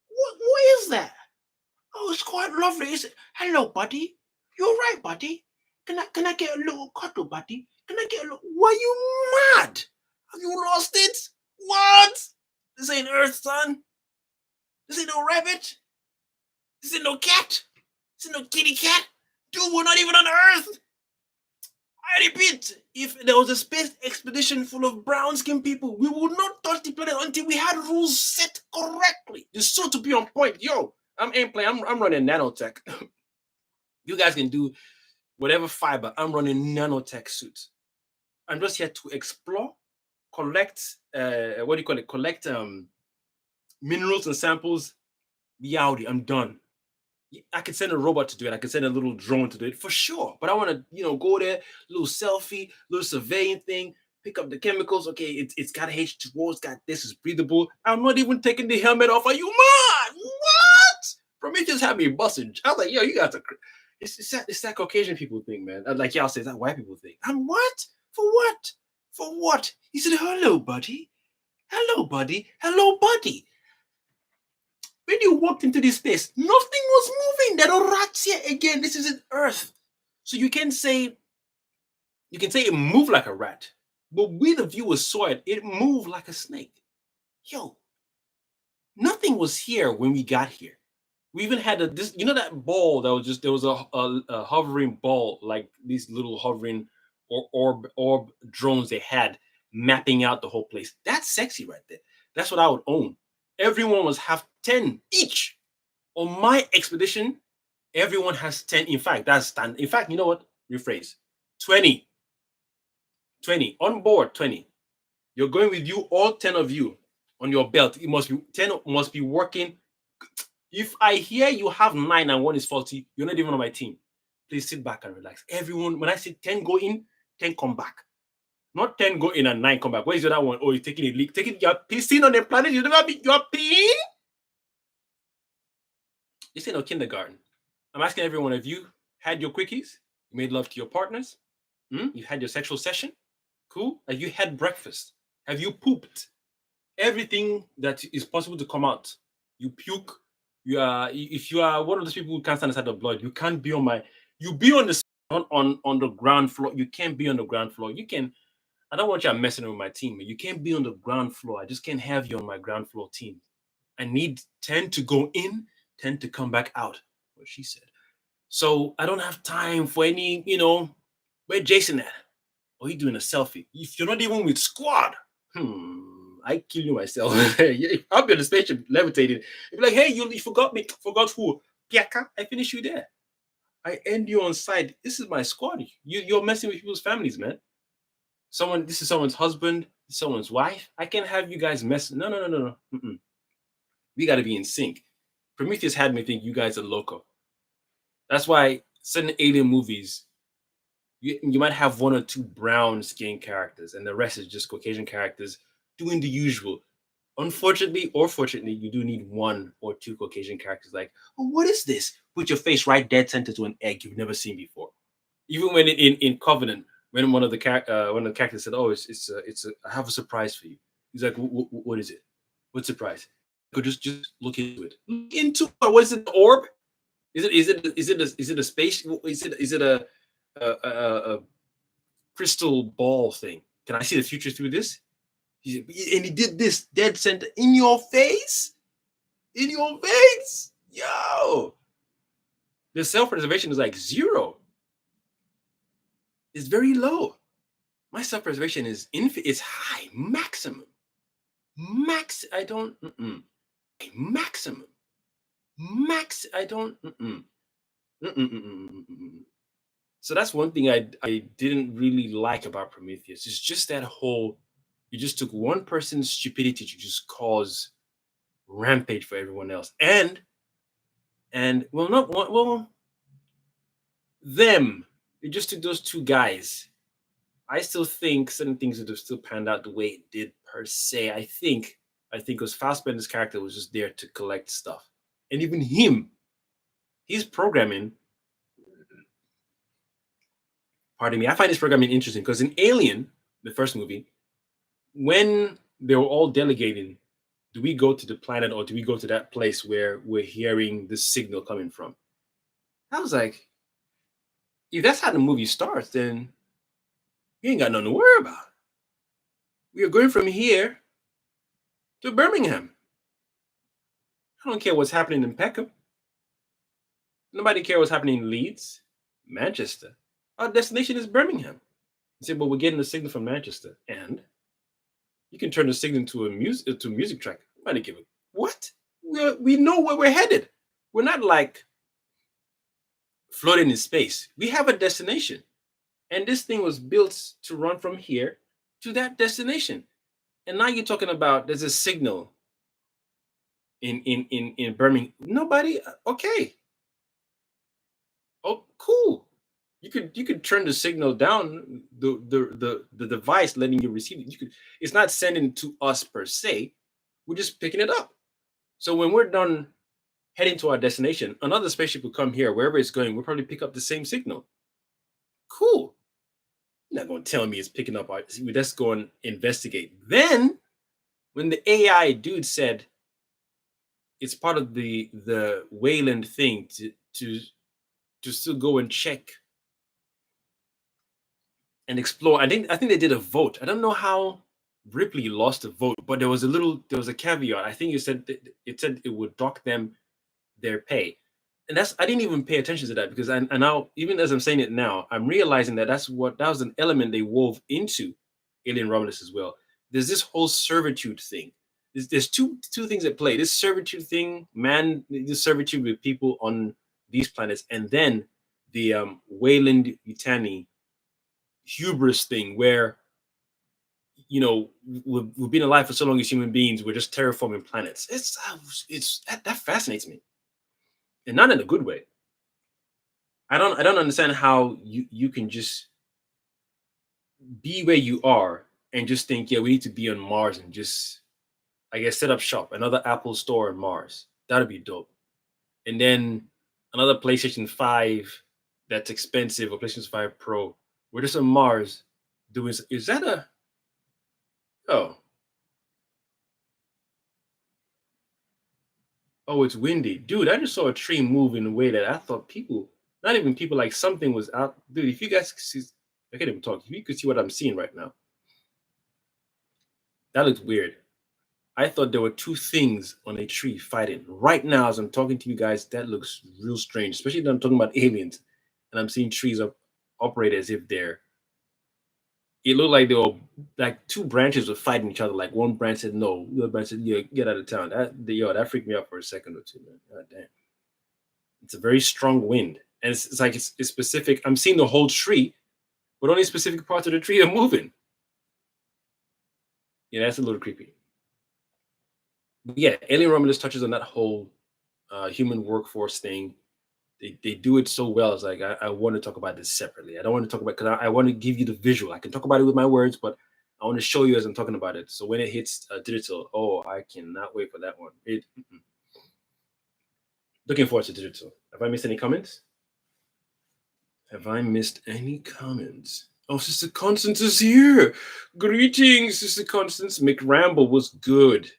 What is that? Oh, it's quite lovely, is it? Hello, buddy. You're right, buddy. Can I get a little cuddle, buddy? Can I get a little? Why you mad? Have you lost it? What? This ain't Earth, son. This ain't no rabbit. This ain't no cat. This ain't no kitty cat. Dude, we're not even on Earth. I repeat, if there was a space expedition full of brown-skinned people, we would not touch the planet until we had rules set correctly. The suit to be on point. Yo, I'm running nanotech. You guys can do whatever fiber. I'm running nanotech suits. I'm just here to explore, collect, collect minerals and samples. Be outie. I'm done. I could send a robot to do it. I could send a little drone to do it for sure. But I want to, go there, little selfie, little surveying thing, pick up the chemicals. Okay, it's got H2O, it's got this, is breathable. I'm not even taking the helmet off. Are you mad? What? Prometheus had me busting. I was like, yo, you got to. It's that Caucasian people thing, man. Like y'all say, it's that white people thing. I'm what? For what? For what? He said, hello, buddy. Hello, buddy. Hello, buddy. When you walked into this space, nothing was moving. There are rats here again. This isn't Earth. So you can say it moved like a rat. But we, the viewers, saw it. It moved like a snake. Yo, nothing was here when we got here. We even had this, that ball that was just, there was a hovering ball, like these little hovering orb drones they had mapping out the whole place. That's sexy right there. That's what I would own. Everyone was have 10 each. On my expedition, everyone has 10. In fact, that's standard. In fact, you know what? Rephrase. 20. 20. On board, 20. You're going with you, all 10 of you on your belt. It must be 10 must be working. If I hear you have 9 and 1 is faulty, you're not even on my team. Please sit back and relax. Everyone, when I say 10 go in, 10 come back. Not 10 go in and 9 come back. Where's the other one? Oh, you're taking a leak. You're pissing on the planet. You're peeing? This ain't no kindergarten. I'm asking everyone, have you had your quickies? You made love to your partners? You had your sexual session? Cool. Have you had breakfast? Have you pooped? Everything that is possible to come out. You puke. If you are one of those people who can't stand the sight of blood, you can't be on you be on the ground floor. You can't be on the ground floor. You can. I don't want you messing with my team. You can't be on the ground floor. I just can't have you on my ground floor team. I need 10 to go in, 10 to come back out. What she said. So I don't have time for any, where Jason at? Oh, he doing a selfie. If you're not even with squad, I kill you myself. I'll be on the spaceship levitating. You'll be like, hey, you forgot me. Forgot who? Piaka, I finish you there. I end you on side. This is my squad. You're messing with people's families, man. This is someone's husband, someone's wife. I can't have you guys mess. No. Mm-mm. We got to be in sync. Prometheus had me think you guys are loco. That's why certain alien movies, you might have 1 or 2 brown skin characters, and the rest is just Caucasian characters doing the usual. Unfortunately or fortunately, you do need 1 or 2 Caucasian characters like, oh, what is this? Put your face right dead center to an egg you've never seen before. Even when in Covenant, when one of the characters said, "Oh, I have a surprise for you." He's like, "What is it? What surprise?" Go just look into it. Look into it. What is it? The orb? Is it a space? Is it a crystal ball thing? Can I see the future through this? And he did this dead center in your face. In your face, yo. The self-preservation is like 0. It's very low. My self-preservation is high, maximum. I don't. Maximum. Max. I don't. So that's one thing I didn't really like about Prometheus. It's just that whole. You just took one person's stupidity to just cause rampage for everyone else, and well, not one. Well, them. It just took those 2 guys. I still think certain things would have still panned out the way it did per se. I think because Fassbender's character was just there to collect stuff. And even his programming, pardon me, I find his programming interesting because in Alien, the first movie, when they were all delegating, do we go to the planet or do we go to that place where we're hearing the signal coming from? I was like, if that's how the movie starts, then you ain't got nothing to worry about. We are going from here to Birmingham. I don't care what's happening in Peckham. Nobody cares what's happening in Leeds, Manchester. Our destination is Birmingham. You say, but we're getting the signal from Manchester, and you can turn the signal to a music track. Nobody give a what? We know where we're headed. We're not like floating in space. We have a destination, and this thing was built to run from here to that destination. And now you're talking about there's a signal in Birmingham. Nobody. Okay. Oh, cool. You could turn the signal down, the device letting you receive it. It's not sending to us per se. We're just picking it up. So when we're done heading to our destination, another spaceship will come here, wherever it's going, we'll probably pick up the same signal. Cool. You're not gonna tell me it's picking up our, let's go and investigate. Then when the AI dude said it's part of the Wayland thing to still go and check and explore. I think they did a vote. I don't know how Ripley lost the vote, but there was a caveat. I think it said it would dock them their pay. And I didn't even pay attention to that because I now, even as I'm saying it now, I'm realizing that that was an element they wove into Alien Romulus as well. There's this whole servitude thing. There's two things at play. This servitude thing, this servitude with people on these planets, and then the Wayland Yutani hubris thing, where we've been alive for so long as human beings, we're just terraforming planets. That fascinates me, and not in a good way. I don't understand how you can just be where you are and just think, yeah, we need to be on Mars and just, I guess, set up shop, another Apple store on Mars. That'd be dope. And then another PlayStation 5 that's expensive, or PlayStation 5 Pro. We're just on Mars doing. Is that a? Oh, oh, it's windy, dude. I just saw a tree move in a way that I thought people, not even people, like something was out, dude. If you guys could see, I can't even talk. If you could see what I'm seeing right now, that looks weird. I thought there were two things on a tree fighting. Right now, as I'm talking to you guys, that looks real strange, especially when I'm talking about aliens and I'm seeing trees operate as if they're. It looked like they were like two branches were fighting each other. Like one branch said no, the other branch said, "Yeah, get out of town." That freaked me out for a second or two, man. God damn, it's a very strong wind, and it's like it's specific. I'm seeing the whole tree, but only specific parts of the tree are moving. Yeah, that's a little creepy. But yeah, Alien Romulus touches on that whole human workforce thing. They do it so well. It's like I want to talk about this separately. I don't want to talk about, because I want to give you the visual. I can talk about it with my words, but I want to show you as I'm talking about it. So when it hits digital, oh, I cannot wait for that one. Looking forward to digital. Have I missed any comments? Have I missed any comments? Oh, Sister Constance is here. Greetings, Sister Constance. McRamble was good.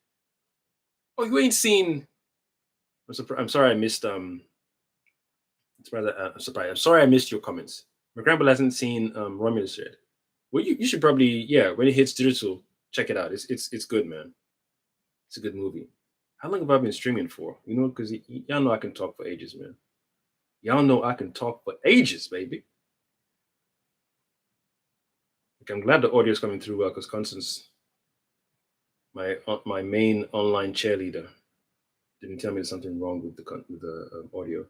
Oh, you ain't seen. I'm sorry I missed. It's rather surprised. I'm sorry I missed your comments. McRamble hasn't seen Romulus yet. Well, you should probably, yeah, when it hits digital, check it out. It's good, man. It's a good movie. How long have I been streaming for? Because y'all know I can talk for ages, man. Y'all know I can talk for ages, baby. Like, I'm glad the audio is coming through well, because Constance, my main online cheerleader, didn't tell me there's something wrong with the audio.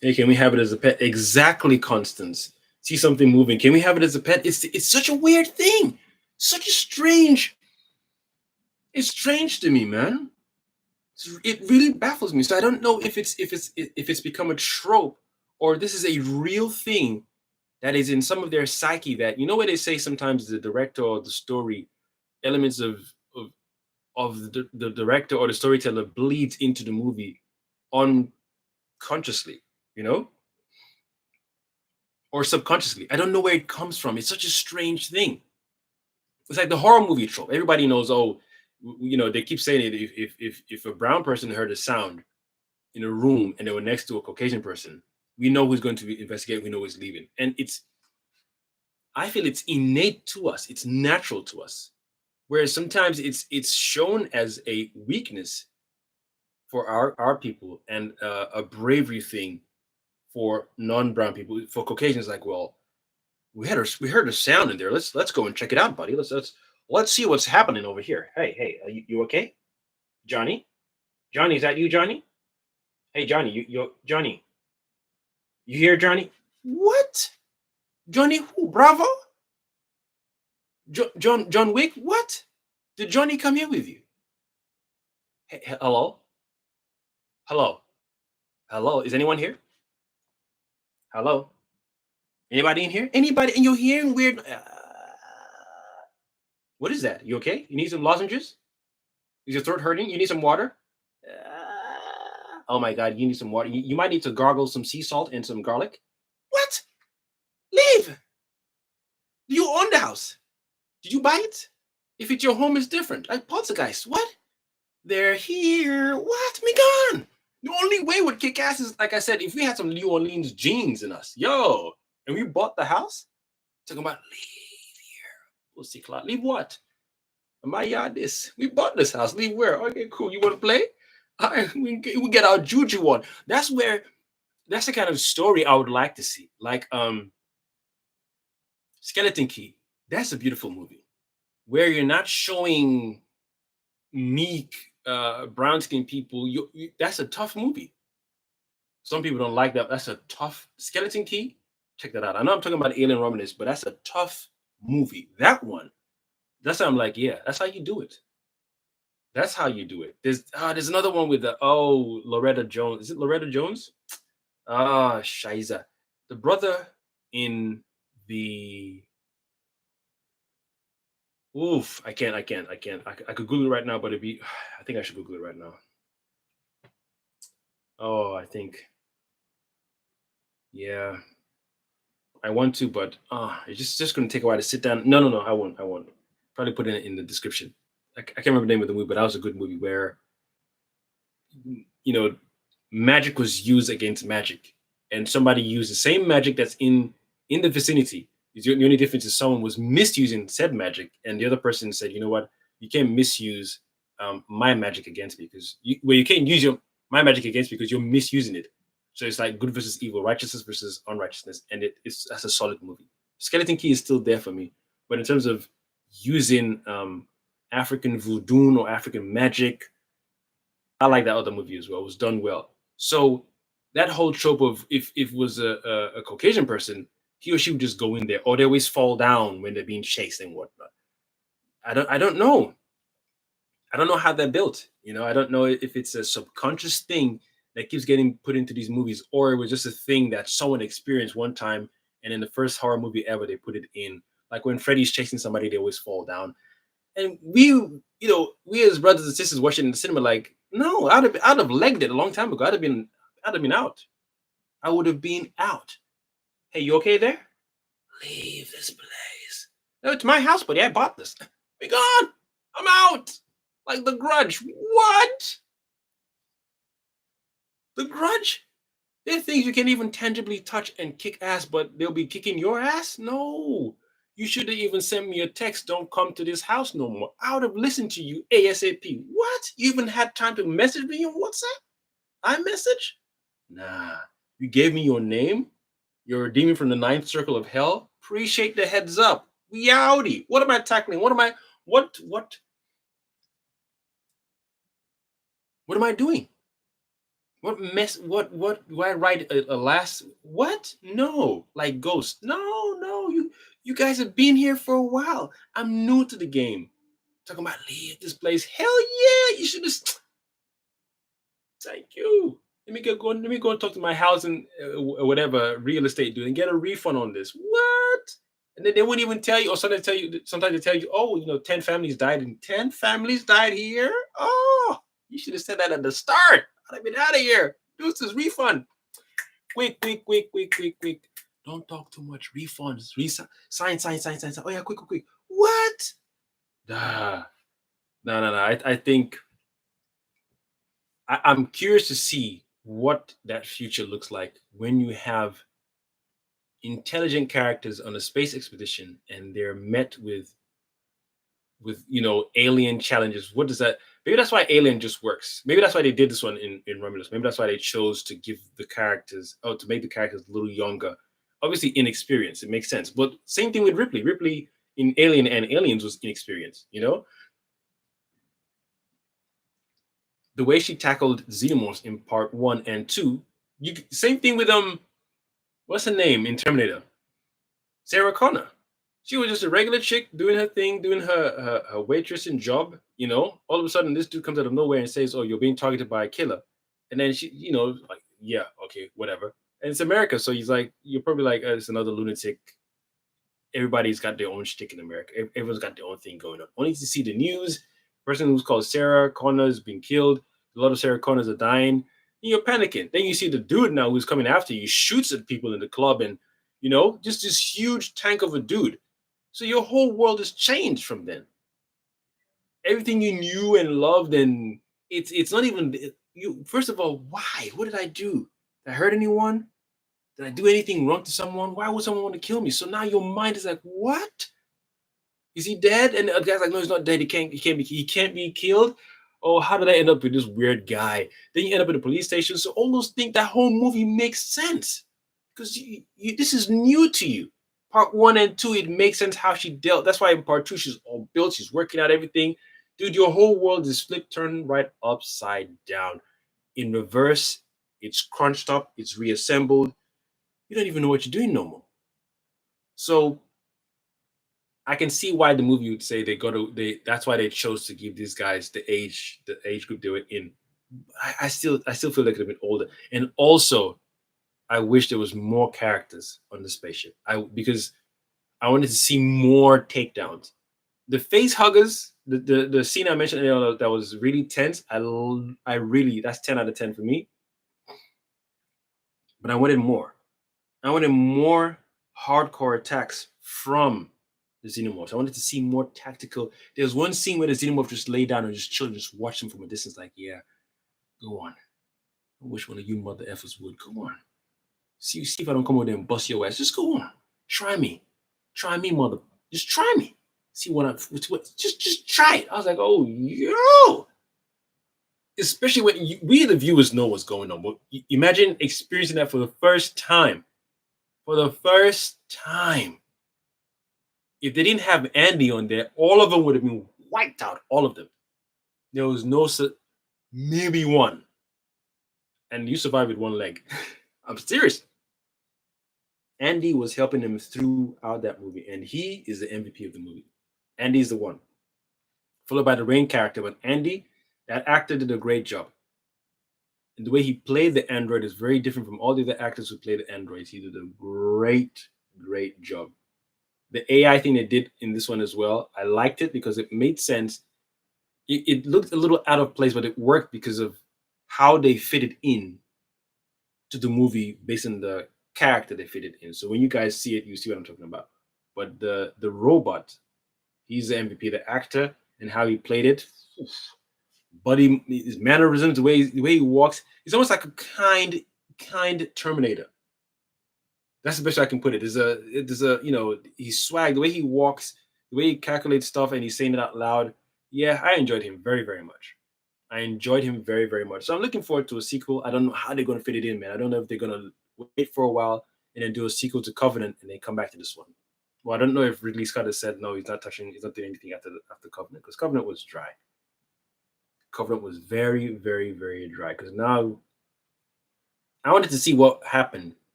Hey, can we have it as a pet? Exactly, Constance. See something moving. Can we have it as a pet? It's such a weird thing. Such a strange. It's strange to me, man. It really baffles me. So I don't know if it's become a trope, or this is a real thing that is in some of their psyche. That, where they say sometimes the director or the story, elements of the director or the storyteller bleeds into the movie unconsciously, or subconsciously. I don't know where it comes from. It's such a strange thing. It's like the horror movie trope. Everybody knows. Oh, they keep saying it. If a brown person heard a sound in a room and they were next to a Caucasian person, we know who's going to investigate. We know who's leaving, and I feel it's innate to us. It's natural to us. Whereas sometimes it's shown as a weakness for our people, and a bravery thing for non-brown people. For Caucasians, like, well, we heard a sound in there. Let's go and check it out, buddy. Let's see what's happening over here. Hey, are you okay, Johnny? Johnny, is that you, Johnny? Hey, Johnny, Johnny, you here, Johnny? What? Johnny who? Bravo? John Wick? What? Did Johnny come here with you? Hello? Hello? Hello? Is anyone here? Hello? Anybody in here? Anybody? And you're hearing weird. What is that? You okay? You need some lozenges? Is your throat hurting? You need some water? Oh my God, you need some water. You might need to gargle some sea salt and some garlic. What? Leave! You own the house. Did you buy it? If it's your home, it's different. Like poltergeist. What? They're here. What? Me gone. The only way would kick ass is, like I said, if we had some New Orleans genes in us. Yo. And we bought the house. Talking about leave here. Pussy clout. Leave what? My yard this. We bought this house. Leave where? Okay, cool. You want to play? All right, we get our juju on. That's the kind of story I would like to see. Like Skeleton Key. That's a beautiful movie. Where you're not showing meek brown skinned people. That's a tough movie. Some people don't like that. That's a tough Skeleton Key. Check that out. I know I'm talking about Alien Romulus, but that's a tough movie. That one. That's how I'm like, yeah, that's how you do it. That's how you do it. There's another one with Loretta Jones. Is it Loretta Jones? Shiza. The brother in the Oof, I can't. I could Google it right now, but it'd be I think I should Google it right now. Oh, I think yeah. I want to, but it's just gonna take a while to sit down. No, I won't. Probably put it in the description. I can't remember the name of the movie, but that was a good movie where you know magic was used against magic, and somebody used the same magic that's in the vicinity. The only difference is someone was misusing said magic, and the other person said, "You know what? You can't misuse my magic against me because you can't use my magic against me because you're misusing it." So it's like good versus evil, righteousness versus unrighteousness, and that's a solid movie. Skeleton Key is still there for me, but in terms of using African voodoo or African magic, I like that other movie as well. It was done well. So that whole trope of if it was a Caucasian person, he or she would just go in there, or they always fall down when they're being chased and whatnot. I don't know. I don't know how they're built. I don't know if it's a subconscious thing that keeps getting put into these movies, or it was just a thing that someone experienced one time, and in the first horror movie ever, they put it in. Like when Freddy's chasing somebody, they always fall down. And we as brothers and sisters watching in the cinema, like, no, I'd have legged it a long time ago. I'd have been out. I would have been out. Hey, you okay there? Leave this place. No, it's my house, buddy. I bought this. Be gone. I'm out. Like The Grudge. What? The Grudge? There are things you can't even tangibly touch and kick ass, but they'll be kicking your ass? No. You should have even sent me a text. Don't come to this house no more. I would have listened to you ASAP. What? You even had time to message me on WhatsApp? iMessage? Nah. You gave me your name? You're a demon from the ninth circle of hell? Appreciate the heads up. We outie. What am I tackling? What am I doing? What do I write a last what? No, like Ghost. No, you guys have been here for a while. I'm new to the game. Talking about leave this place. Hell yeah, you should have. Thank you. Let me go and talk to my housing whatever real estate dude and get a refund on this. What? And then they wouldn't even tell you, or sometimes they tell you, oh, 10 families died and 10 families died here. Oh, you should have said that at the start. I'd have been out of here. Deuces, refund. Quick. Don't talk too much. Refunds. Sign. Oh yeah, quick. What? No. I think I'm curious to see what that future looks like when you have intelligent characters on a space expedition and they're met with alien challenges. What does that maybe that's why Alien just works. Maybe that's why they did this one in Romulus. Maybe that's why they chose to give the characters to make the characters a little younger. Obviously inexperienced. It makes sense. But same thing with Ripley. Ripley in Alien and Aliens was inexperienced, the way she tackled xenomorphs in part 1 and 2. Same thing with what's her name in Terminator? Sarah Connor. She was just a regular chick doing her thing, doing her waitressing job. All of a sudden, this dude comes out of nowhere and says, "Oh, you're being targeted by a killer," and then she, like, yeah, okay, whatever. And it's America, so he's like, you're probably like, it's another lunatic. Everybody's got their own shtick in America. Everyone's got their own thing going on. Only to see the news, person who's called Sarah Connor has been killed. A lot of Sarah Connors are dying. And you're panicking. Then you see the dude now who's coming after you, shoots at people in the club, and just this huge tank of a dude. So your whole world has changed from then. Everything you knew and loved, and it's not even you. First of all, why? What did I do? Did I hurt anyone? Did I do anything wrong to someone? Why would someone want to kill me? So now your mind is like, what? Is he dead? And the guy's like, no, he's not dead. He can't be killed. Oh, how did I end up with this weird guy? Then you end up at the police station. So all those things, that whole movie makes sense because this is new to you. Part one and two, it makes sense how she dealt. That's why in part two, she's all built. She's working out everything. Dude, your whole world is flipped, turned right upside down. In reverse, it's crunched up, it's reassembled. You don't even know what you're doing no more. So I can see why the movie would say that's why they chose to give these guys the age group they were in. I still feel they could have been older. And also, I wish there was more characters on the spaceship. Because I wanted to see more takedowns. The face huggers, the scene I mentioned earlier that was really tense. I really, that's 10 out of 10 for me. But I wanted more. I wanted more hardcore attacks from the xenomorphs. I wanted to see more tactical. There's one scene where the xenomorph just lay down and just chill and just watch them from a distance, like, yeah, go on. I wish one of you mother effers would. Go on. See if I don't come over there and bust your ass. Just go on. Try me. Try me, mother. Just try me. See just try it. I was like, oh, yo. Especially when we, the viewers, know what's going on. But imagine experiencing that for the first time. For the first time. If they didn't have Andy on there, all of them would have been wiped out. All of them. There was maybe one. And you survived with one leg. I'm serious. Andy was helping him throughout that movie, and he is the MVP of the movie. Andy is the one. Followed by the main character, but Andy, that actor did a great job. And the way he played the android is very different from all the other actors who played the androids. He did a great, great job. The AI thing they did in this one as well, I liked it because it made sense. It looked a little out of place, but it worked because of how they fitted in to the movie based on the character they fitted in. So when you guys see it, you see what I'm talking about. But the robot, he's the MVP, the actor, and how he played it. But his mannerisms, the way he walks, he's almost like a kind Terminator. That's the best I can put it. He's swag, the way he walks, the way he calculates stuff, and he's saying it out loud. Yeah, I enjoyed him very, very much. I enjoyed him very, very much. So I'm looking forward to a sequel. I don't know how they're going to fit it in, man. I don't know if they're going to wait for a while and then do a sequel to Covenant and then come back to this one. Well, I don't know if Ridley Scott has said no, he's not doing anything after Covenant, because Covenant was dry. Covenant was very, very, very dry. Because now I wanted to see what happened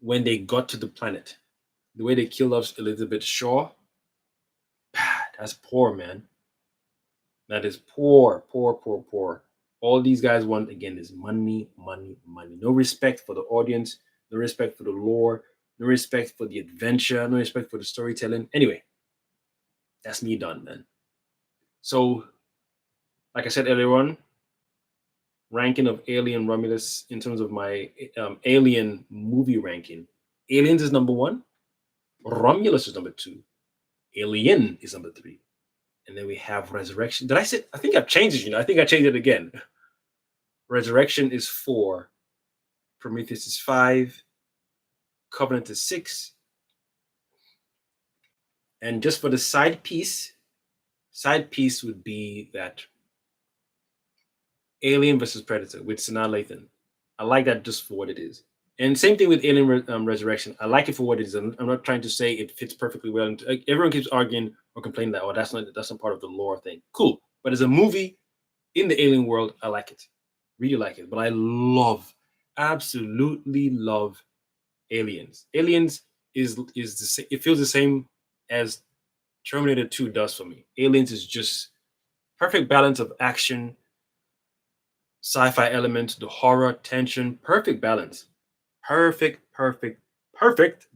when they got to the planet. The way they killed off Elizabeth Shaw, that's poor, man. That is poor, poor, poor, poor. All these guys want, again, is money, money, money. No respect for the audience, no respect for the lore, no respect for the adventure, no respect for the storytelling. Anyway, that's me done, man. So, like I said earlier on, ranking of Alien Romulus in terms of my Alien movie ranking. Aliens is number 1. Romulus is number 2. Alien is number 3. And then we have Resurrection. Did I say? I think I've changed it. I think I changed it again. Resurrection is 4. Prometheus is 5. Covenant is 6. And just for the side piece would be that Alien versus Predator with Sanaa Lathan. I like that just for what it is. And same thing with Alien Resurrection. I like it for what it is. I'm not trying to say it fits perfectly well. And everyone keeps arguing or complaining that, that's not part of the lore thing. Cool. But as a movie in the alien world, I like it. Really like it. But I absolutely love Aliens. Aliens is it feels the same as Terminator 2 does for me. Aliens is just perfect balance of action, sci-fi elements, the horror, tension, perfect balance. Perfect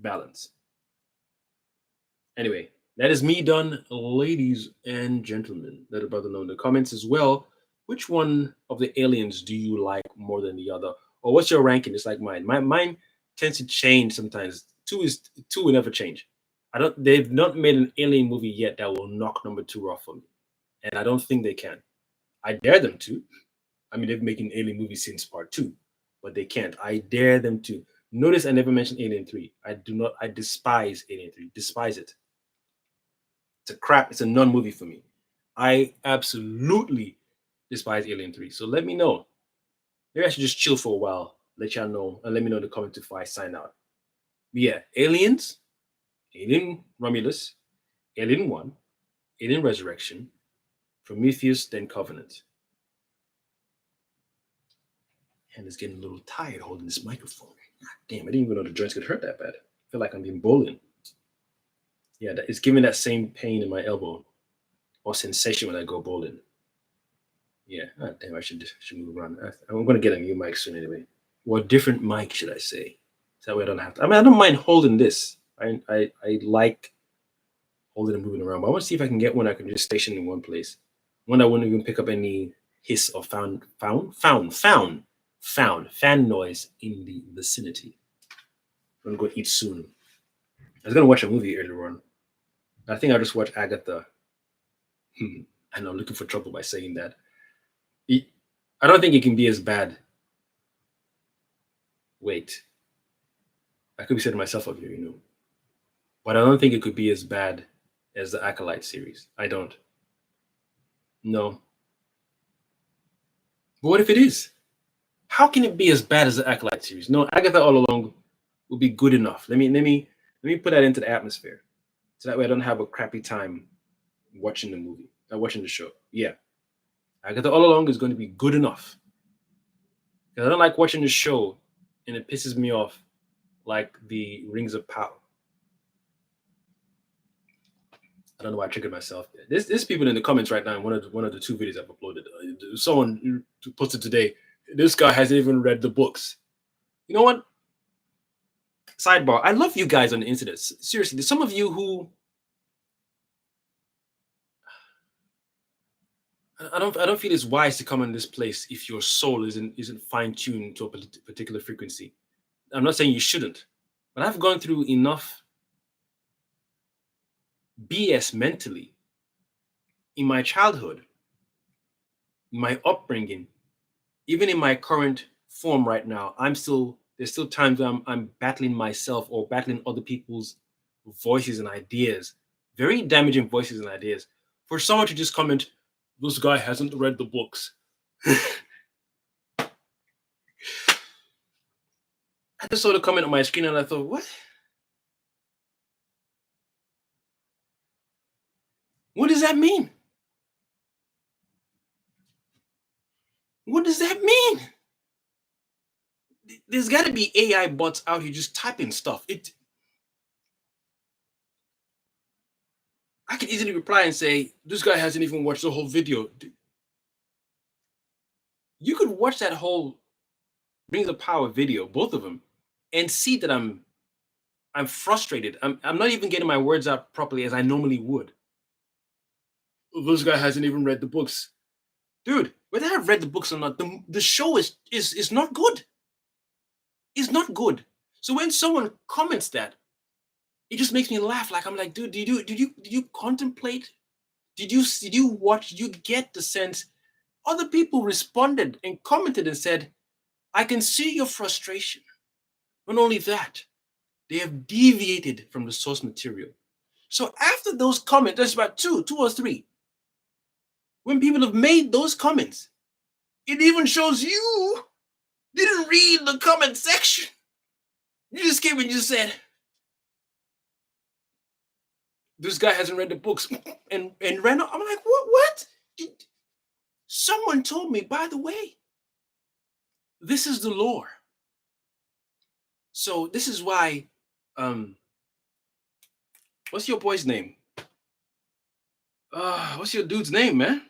balance. Anyway, that is me done, ladies and gentlemen. Let a brother know in the comments as well. Which one of the aliens do you like more than the other? Or what's your ranking? It's like mine. Mine tends to change sometimes. Two will never change. They've not made an alien movie yet that will knock number 2 off for me. And I don't think they can. I dare them to. I mean, they've making alien movies since part 2, but they can't. I dare them to. Notice I never mentioned Alien 3. I despise Alien 3. Despise it. It's a non-movie for me. I absolutely despise Alien 3. So let me know. Maybe I should just chill for a while, let y'all know, and let me know in the comments before I sign out. But yeah, Aliens, Alien Romulus, Alien 1, Alien Resurrection, Prometheus, then Covenant. And it's getting a little tired holding this microphone. God damn, I didn't even know the joints could hurt that bad. I feel like I'm being bowling. Yeah, it's giving that same pain in my elbow or sensation when I go bowling. Yeah, damn, I should move around. I'm going to get a new mic soon anyway. What different mic should I say? So that way I don't have to. I mean, I don't mind holding this. I like holding and moving around. But I want to see if I can get one I can just station in one place. One that wouldn't even pick up any hiss or fan noise in the vicinity. I'm going to go eat soon. I was going to watch a movie earlier on. I think I just watched Agatha. I know, looking for trouble by saying that. I don't think it can be as bad. Wait. I could be setting myself up here, you know. But I don't think it could be as bad as the Acolyte series. I don't. No. But what if it is? How can it be as bad as the Acolyte series? No, Agatha All Along will be good enough. Let me put that into the atmosphere. So that way I don't have a crappy time watching the movie. Watching the show. Yeah. Agatha All Along is going to be good enough. Because I don't like watching the show and it pisses me off like the Rings of Power. I don't know why I triggered myself. There's people in the comments right now in one of the 2 videos I've uploaded. Someone posted today, this guy hasn't even read the books. You know what? Sidebar, I love you guys on the internet. Seriously, there's some of you who I don't feel it's wise to come in this place if your soul isn't fine-tuned to a particular frequency. I'm not saying you shouldn't, but I've gone through enough BS mentally in my childhood, in my upbringing, even in my current form right now. There's still times I'm battling myself or battling other people's voices and ideas, very damaging voices and ideas. For someone to just comment, this guy hasn't read the books. I just saw the comment on my screen and I thought, what? What does that mean? What does that mean? There's got to be AI bots out here just typing stuff. I can easily reply and say, this guy hasn't even watched the whole video. You could watch that whole Rings of Power video, both of them, and see that I'm frustrated. I'm not even getting my words out properly as I normally would. This guy hasn't even read the books. Dude, whether I've read the books or not, the show is not good. It's not good. So when someone comments that, it just makes me laugh. Like, I'm like, dude, did you contemplate? Did you watch? Did you get the sense? Other people responded and commented and said, I can see your frustration. Not only that, they have deviated from the source material. So after those comments, there's about two or three. When people have made those comments, it even shows you didn't read the comment section. You just came and just said, this guy hasn't read the books and ran up. I'm like, what? Someone told me, by the way, this is the lore. So this is why What's your boy's name? What's your dude's name, man?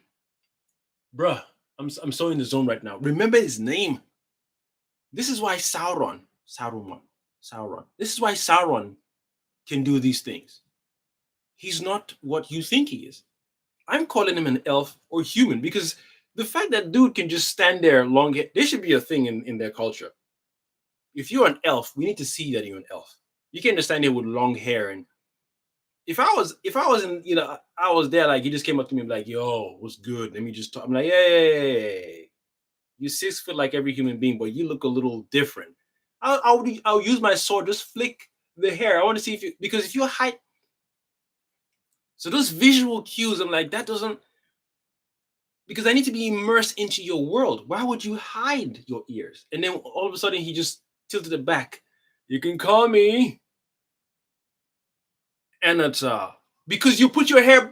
Bruh, I'm so in the zone right now. Remember his name. This is why Sauron. This is why Sauron can do these things. He's not what you think he is. I'm calling him an elf or human because the fact that dude can just stand there long, there should be a thing in their culture. If you're an elf, we need to see that you're an elf. You can't just stand there with long hair. And if I was in, I was there, like, he just came up to me and be like, yo, what's good? Let me just talk. I'm like, hey, you're 6 foot like every human being, but you look a little different. I'll use my sword, just flick the hair. I want to see because if you're height, so those visual cues, I'm like, that doesn't, because I need to be immersed into your world. Why would you hide your ears? And then all of a sudden he just tilted it back. You can call me. And it's because you put your hair.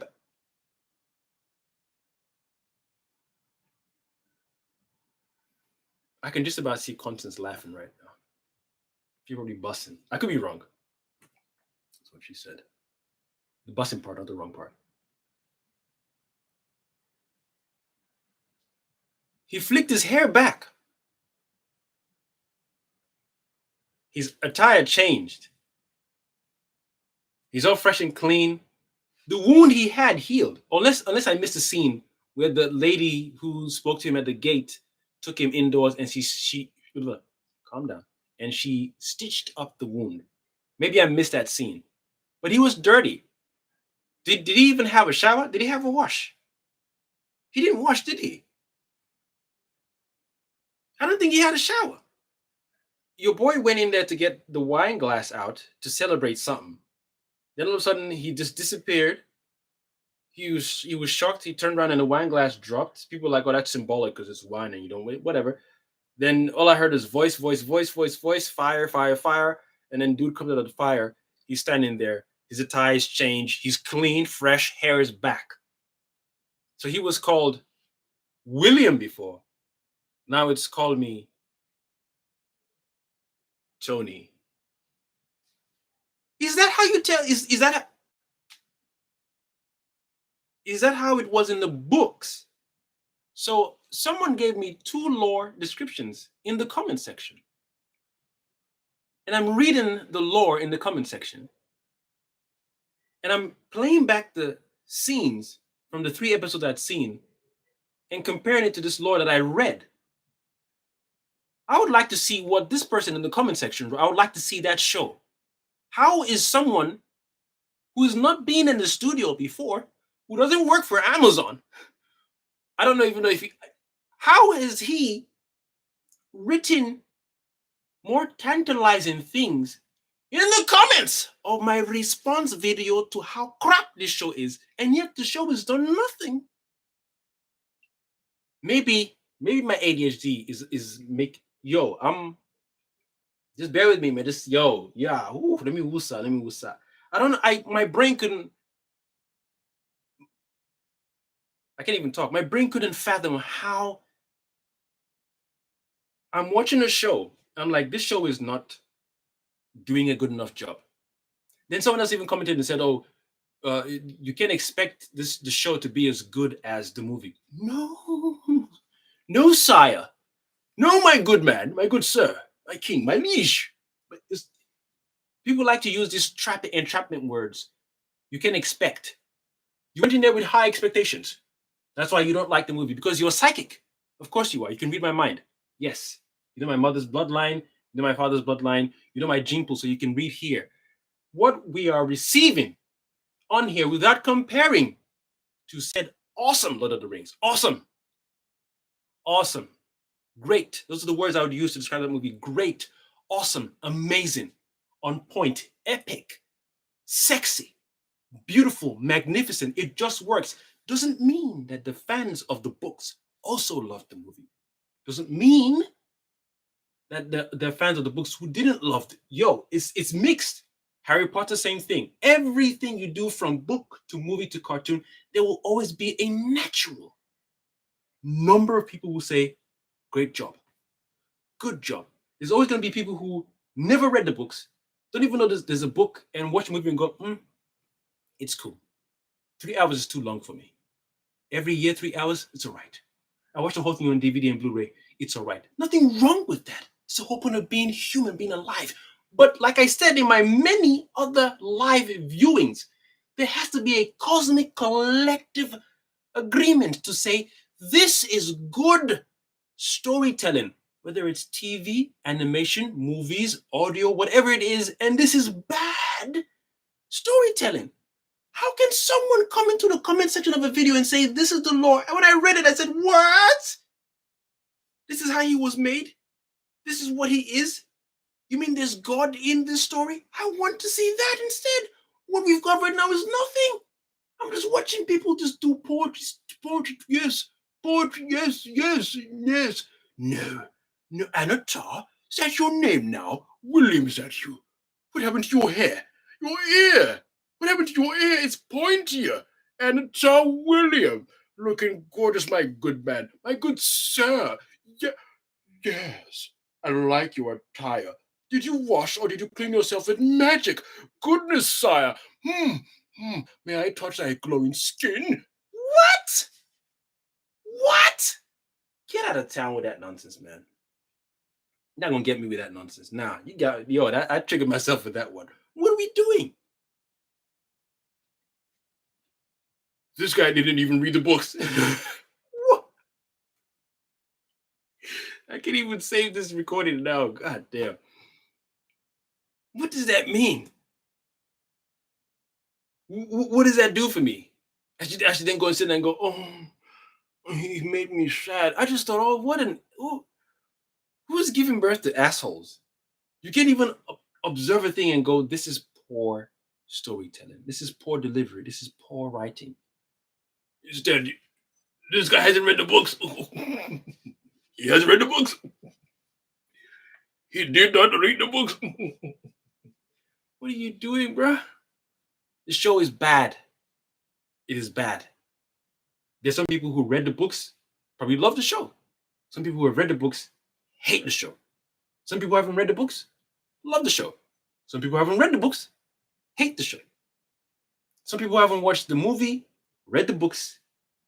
I can just about see Constance laughing right now. People be busting. I could be wrong. That's what she said. The busting part, not the wrong part. He flicked his hair back. His attire changed. He's all fresh and clean. The wound he had healed. Unless I missed a scene where the lady who spoke to him at the gate took him indoors and she calm down. And she stitched up the wound. Maybe I missed that scene. But he was dirty. Did he even have a shower? Did he have a wash? He didn't wash, did he? I don't think he had a shower. Your boy went in there to get the wine glass out to celebrate something. Then all of a sudden he just disappeared. He was shocked. He turned around and the wine glass dropped. People were like, "Oh, that's symbolic because it's wine and you don't wait." Whatever. Then all I heard is voice, fire, fire, fire. And then dude comes out of the fire. He's standing there. His attire is changed. He's clean, fresh. Hair is back. So he was called William before. Now it's called me Tony. Is that how you tell? Is that how it was in the books? So someone gave me 2 lore descriptions in the comment section. And I'm reading the lore in the comment section. And I'm playing back the scenes from the 3 episodes I'd seen and comparing it to this lore that I read. I would like to see what this person in the comment section wrote. I would like to see that show. How is someone who has not been in the studio before, who doesn't work for Amazon, I don't even know if how has he written more tantalizing things in the comments of my response video to how crap this show is, and yet the show has done nothing. Maybe my ADHD is make just bear with me, man. Just let me wusa. I don't know. My brain couldn't. I can't even talk. My brain couldn't fathom how I'm watching a show. I'm like, this show is not doing a good enough job. Then someone else even commented and said, "Oh, you can't expect the show to be as good as the movie." No, sire. No, my good man, my good sir, my king, my liege. But people like to use these entrapment words. You can expect. You went in there with high expectations. That's why you don't like the movie, because you're psychic. Of course you are. You can read my mind. Yes. You know my mother's bloodline. You know my father's bloodline. You know my gene pool, so you can read here. What we are receiving on here without comparing to said awesome Lord of the Rings. Awesome. Awesome. Great. Those are the words I would use to describe that movie. Great. Awesome. Amazing. On point. Epic. Sexy. Beautiful. Magnificent. It just works. Doesn't mean that the fans of the books also loved the movie. Doesn't mean that the fans of the books who didn't love it. It's mixed. Harry Potter, same thing. Everything you do from book to movie to cartoon, there will always be a natural number of people who say, great job, good job. There's always going to be people who never read the books, don't even know there's a book, and watch a movie and go, It's cool. 3 hours is too long for me. Every year, 3 hours, it's all right. I watch the whole thing on DVD and Blu-ray. It's all right. Nothing wrong with that. It's the whole point of being human, being alive. But like I said in my many other live viewings, there has to be a cosmic collective agreement to say this is good storytelling, whether it's TV, animation, movies, audio, whatever it is, and this is bad storytelling. How can someone come into the comment section of a video and say this is the Lord? And when I read it, I said, what? This is how he was made? This is what he is? You mean there's God in this story? I want to see that instead. What we've got right now is nothing. I'm just watching people just do poetry, yes, poetry, yes, yes, yes. No, Anata, is that your name now? William, is that you? What happened to your hair? Your ear? What happened to your ear? It's pointier. Anata William, looking gorgeous, my good man, my good sir. Yes, I like your attire. Did you wash or did you clean yourself with magic? Goodness, sire. May I touch thy glowing skin? What? What? Get out of town with that nonsense, man. You're not gonna get me with that nonsense. Nah, you got I triggered myself with that one. What are we doing? This guy didn't even read the books. What? I can't even save this recording now. God damn. What does that mean? What does that do for me? I should then go and sit there and go, oh, he made me sad. I just thought, oh, who's giving birth to assholes? You can't even observe a thing and go, this is poor storytelling. This is poor delivery. This is poor writing. Instead, this guy hasn't read the books. He hasn't read the books. He did not read the books. What are you doing, bruh? The show is bad. It is bad. There's some people who read the books, probably love the show. Some people who have read the books hate the show. Some people who haven't read the books love the show. Some people who haven't read the books hate the show. Some people who haven't watched the movie, read the books,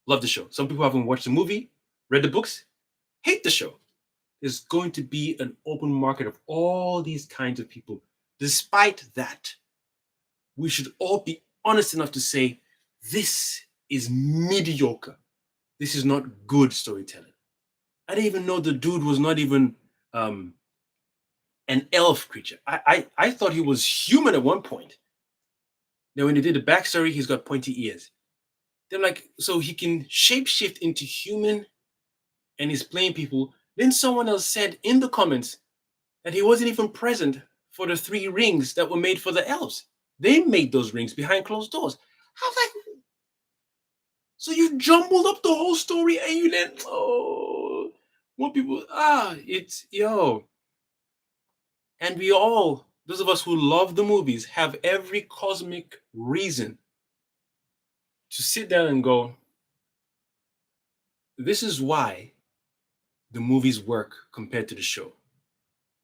love the show. Some people who haven't watched the movie, read the books, hate the show. There's going to be an open market of all these kinds of people. Despite that, we should all be honest enough to say, this is mediocre. This is not good storytelling. I didn't even know the dude was not even an elf creature. I thought he was human at one point. Then when they did the backstory, he's got pointy ears. Then like, so he can shapeshift into human and he's playing people. Then someone else said in the comments that he wasn't even present for the 3 rings that were made for the elves. They made those rings behind closed doors. I was like, so you jumbled up the whole story and you then, more people, it's, yo. And we all, those of us who love the movies, have every cosmic reason to sit down and go, this is why the movies work compared to the show.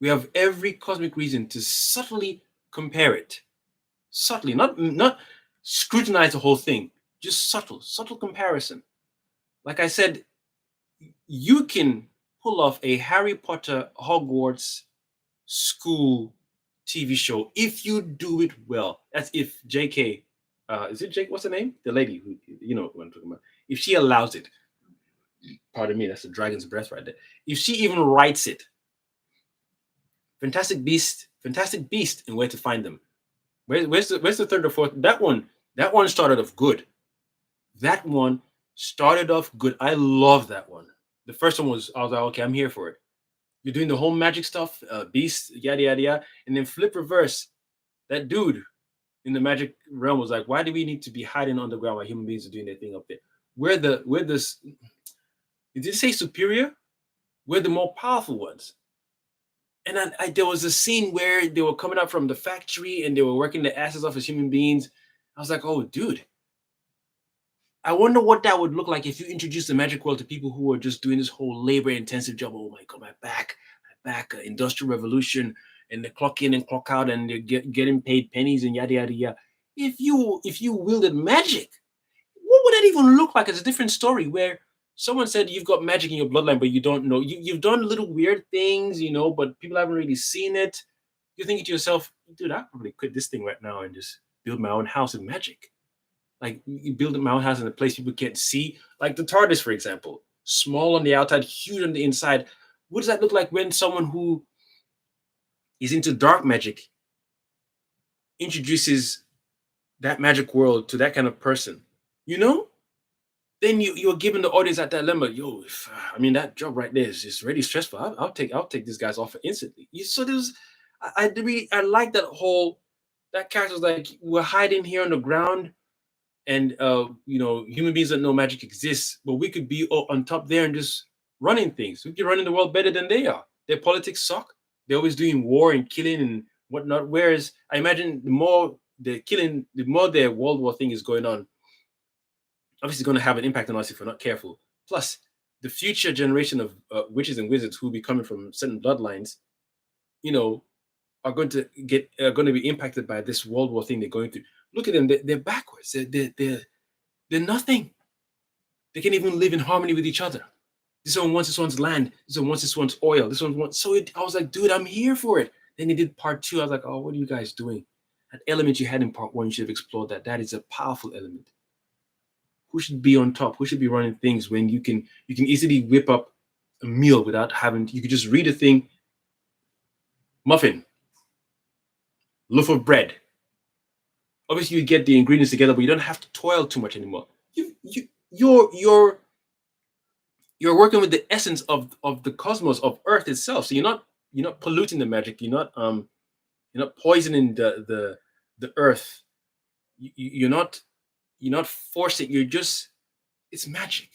We have every cosmic reason to subtly compare it. Subtly, not scrutinize the whole thing, just subtle comparison. Like I said, you can pull off a Harry Potter Hogwarts school TV show if you do it well. That's if JK, is it Jake? What's her name? The lady who, you know what I'm talking about. If she allows it, pardon me, that's the dragon's breath right there. If she even writes it, Fantastic Beast, and Where to Find Them. Where's the third or fourth? That one started off good. That one started off good. I love that one. The first one was, I was like, okay, I'm here for it. You're doing the whole magic stuff, beast, yada, yada, yada. And then flip reverse. That dude in the magic realm was like, why do we need to be hiding underground while human beings are doing their thing up there? Did it say superior? We're the more powerful ones. And there was a scene where they were coming out from the factory and they were working their asses off as human beings. I was like, oh, dude. I wonder what that would look like if you introduced the magic world to people who are just doing this whole labor-intensive job. Oh my God, my back, industrial revolution, and they clock in and clock out, and they're getting paid pennies and yada, yada, yada. If you wielded magic, what would that even look like? It's a different story where someone said you've got magic in your bloodline, but you don't know. You've done little weird things, but people haven't really seen it. You're thinking to yourself, dude, I probably quit this thing right now and just build my own house in magic. Like you build my own house in a place people can't see. Like the TARDIS, for example. Small on the outside, huge on the inside. What does that look like when someone who is into dark magic introduces that magic world to that kind of person? You know? Then you're giving the audience that dilemma. Yo, I mean that job right there is just really stressful. I'll take this guy's offer instantly. So there's I like that whole that character's like we're hiding here on the ground, and human beings don't know magic exists, but we could be on top there and just running things. We could running the world better than they are. Their politics suck. They're always doing war and killing and whatnot. Whereas I imagine the more they're killing, the more their World War thing is going on, obviously going to have an impact on us if we're not careful. Plus, the future generation of witches and wizards who will be coming from certain bloodlines, you know, are going to be impacted by this World War thing they're going through. Look at them; they're backwards. They're nothing. They can't even live in harmony with each other. This one wants this one's land. This one wants this one's oil. This one wants. I was like, dude, I'm here for it. Then they did part two. I was like, oh, what are you guys doing? That element you had in part one, you should have explored that. That is a powerful element. Who should be on top? Who should be running things when you can easily whip up a meal without having? You could just read a thing. Muffin, loaf of bread. Obviously, you get the ingredients together, but you don't have to toil too much anymore. You're working with the essence of the cosmos of Earth itself. So you're not polluting the magic. You're not poisoning the Earth. You're not forcing. It's magic.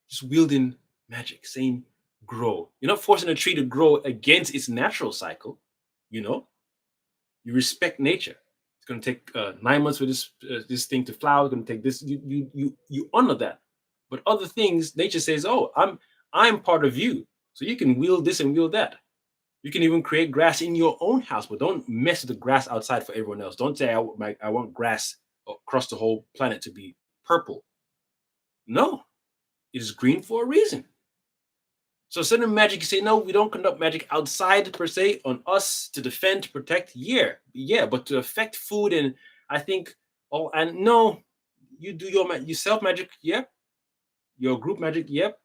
Just wielding magic, saying grow. You're not forcing a tree to grow against its natural cycle. You know, you respect nature. It's going to take 9 months for this thing to flower. It's going to take this. You honor that. But other things, nature says, "Oh, I'm part of you, so you can wield this and wield that." You can even create grass in your own house, but don't mess with the grass outside for everyone else. Don't say I want grass across the whole planet to be purple. No, it is green for a reason. So certain magic, you say, no, we don't conduct magic outside per se on us to defend, to protect. Yeah, but to affect food and I think, and no, you do your self magic, yep. Your group magic, yep.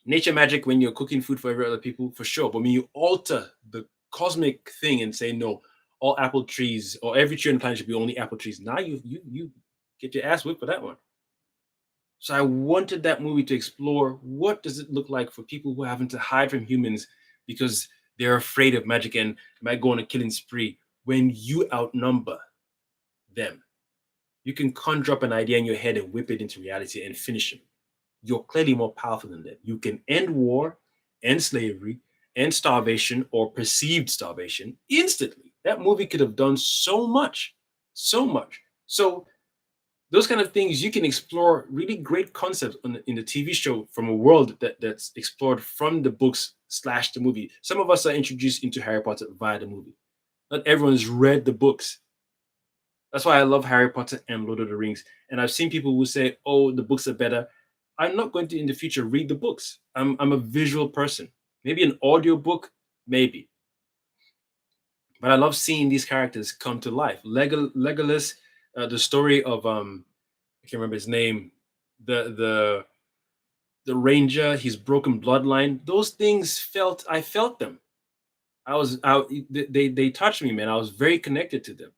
Nature magic when you're cooking food for every other people, for sure. But when you alter the cosmic thing and say no, all apple trees or every tree on the planet should be only apple trees. Now you get your ass whipped for that one. So I wanted that movie to explore what does it look like for people who are having to hide from humans because they're afraid of magic and might go on a killing spree when you outnumber them. You can conjure up an idea in your head and whip it into reality and finish them. You're clearly more powerful than them. You can end war, end slavery, end starvation or perceived starvation instantly. That movie could have done so much, so much. So those kind of things you can explore really great concepts in the TV show from a world that's explored from the books / the movie. Some of us are introduced into Harry Potter via the movie. Not everyone's read the books. That's why I love Harry Potter and Lord of the Rings. And I've seen people who say, "Oh, the books are better." I'm not going to in the future read the books. I'm a visual person. Maybe an audio book, maybe. But I love seeing these characters come to life. Legolas, the story of I can't remember his name, the ranger, his broken bloodline. Those things I felt them. They touched me, man. I was very connected to them.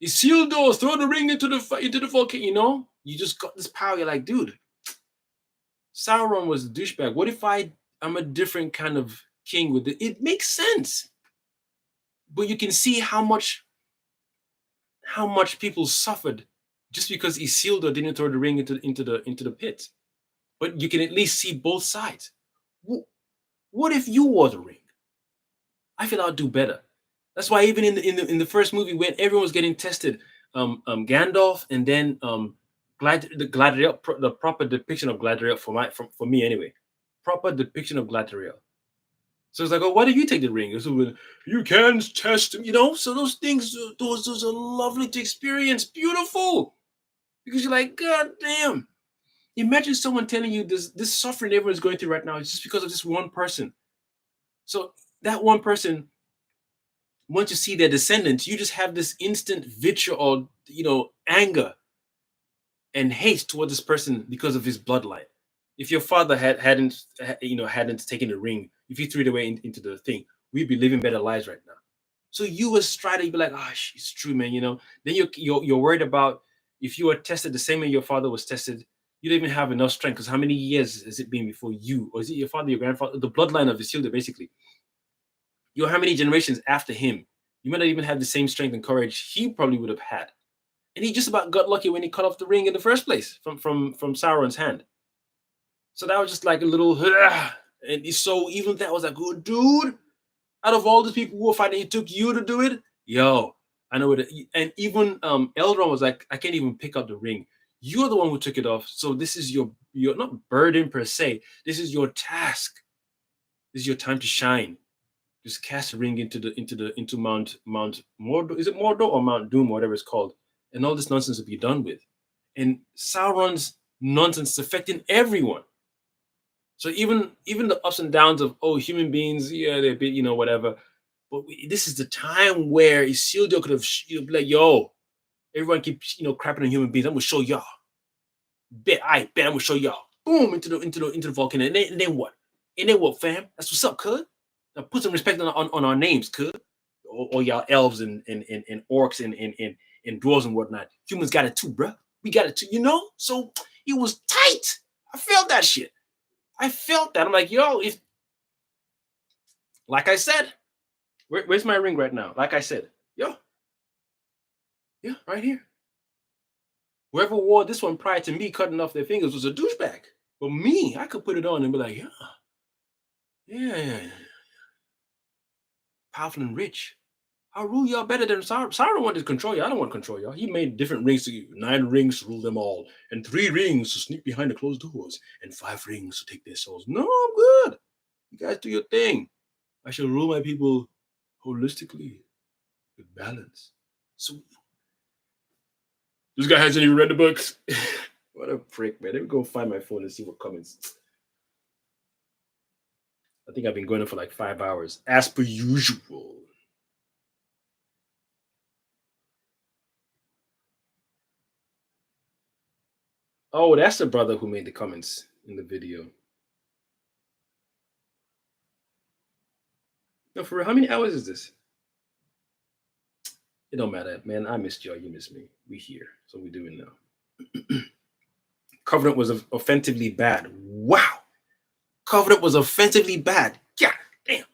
Isildur, throw the ring into the volcano. You just got this power. You're like, dude, Sauron was a douchebag. What if I'm a different kind of king with it? It makes sense. But you can see how much people suffered just because Isildur didn't throw the ring into the pit. But you can at least see both sides. What if you wore the ring? I feel I'd do better. That's why even in the first movie when everyone was getting tested, Gandalf and then the proper depiction of Galadriel for me anyway. Proper depiction of Galadriel. So it's like, oh, why do you take the ring? So you can test him, So those things, those are lovely to experience, beautiful, because you're like, God damn. Imagine someone telling you this suffering everyone's going through right now is just because of this one person. So that one person, once you see their descendants, you just have this instant vitriol, anger and hate toward this person because of his bloodline. If your father hadn't taken the ring, if you threw it away into the thing, we'd be living better lives right now. So you was trying to be like, oh, it's true, man. Then you're worried about if you were tested the same way your father was tested, you don't even have enough strength. Because how many years has it been before you, or is it your father, your grandfather, the bloodline of the shielder, basically? How many generations after him? You might not even have the same strength and courage he probably would have had. And he just about got lucky when he cut off the ring in the first place from Sauron's hand. So that was just like a little, and so even that was like, good dude. Out of all the people who were fighting, it took you to do it. Yo, I know it. And even Elrond was like, I can't even pick up the ring. You're the one who took it off. So this is your not burden per se. This is your task. This is your time to shine. Just cast a ring into Mount Mordor. Is it Mordor or Mount Doom, whatever it's called? And all this nonsense will be done with. And Sauron's nonsense is affecting everyone. So even the ups and downs of human beings, yeah, they're a bit, whatever. But this is the time where Isildur could have be like, yo, everyone keeps crapping on human beings. I'm gonna show y'all. I bet I'm gonna show y'all. Boom, into the volcano. And then what? And then what, fam? That's what's up, cuz. Now put some respect on our names, cuz. Or y'all elves and orcs and dwarves and whatnot. Humans got it too, bruh. We got it too, So it was tight. I felt that shit. I felt that. I'm like, yo, like I said, where's my ring right now? Like I said, yeah, right here. Whoever wore this one prior to me cutting off their fingers was a douchebag. But me, I could put it on and be like, yeah. Powerful and rich. I'll rule y'all better than Sauron. Sauron wanted to control you. I don't want to control y'all. He made different rings to you. 9 rings to rule them all, and 3 rings to sneak behind the closed doors, and 5 rings to take their souls. No, I'm good. You guys do your thing. I shall rule my people holistically with balance. So this guy hasn't even read the books. What a prick, man. Let me go find my phone and see what comments. I think I've been going on for like 5 hours, as per usual. Oh, that's the brother who made the comments in the video. No, for real, how many hours is this? It don't matter, man. I missed y'all. You missed me. We here. So we doing now. Covenant was offensively bad. Wow. Covenant was offensively bad. Yeah, damn.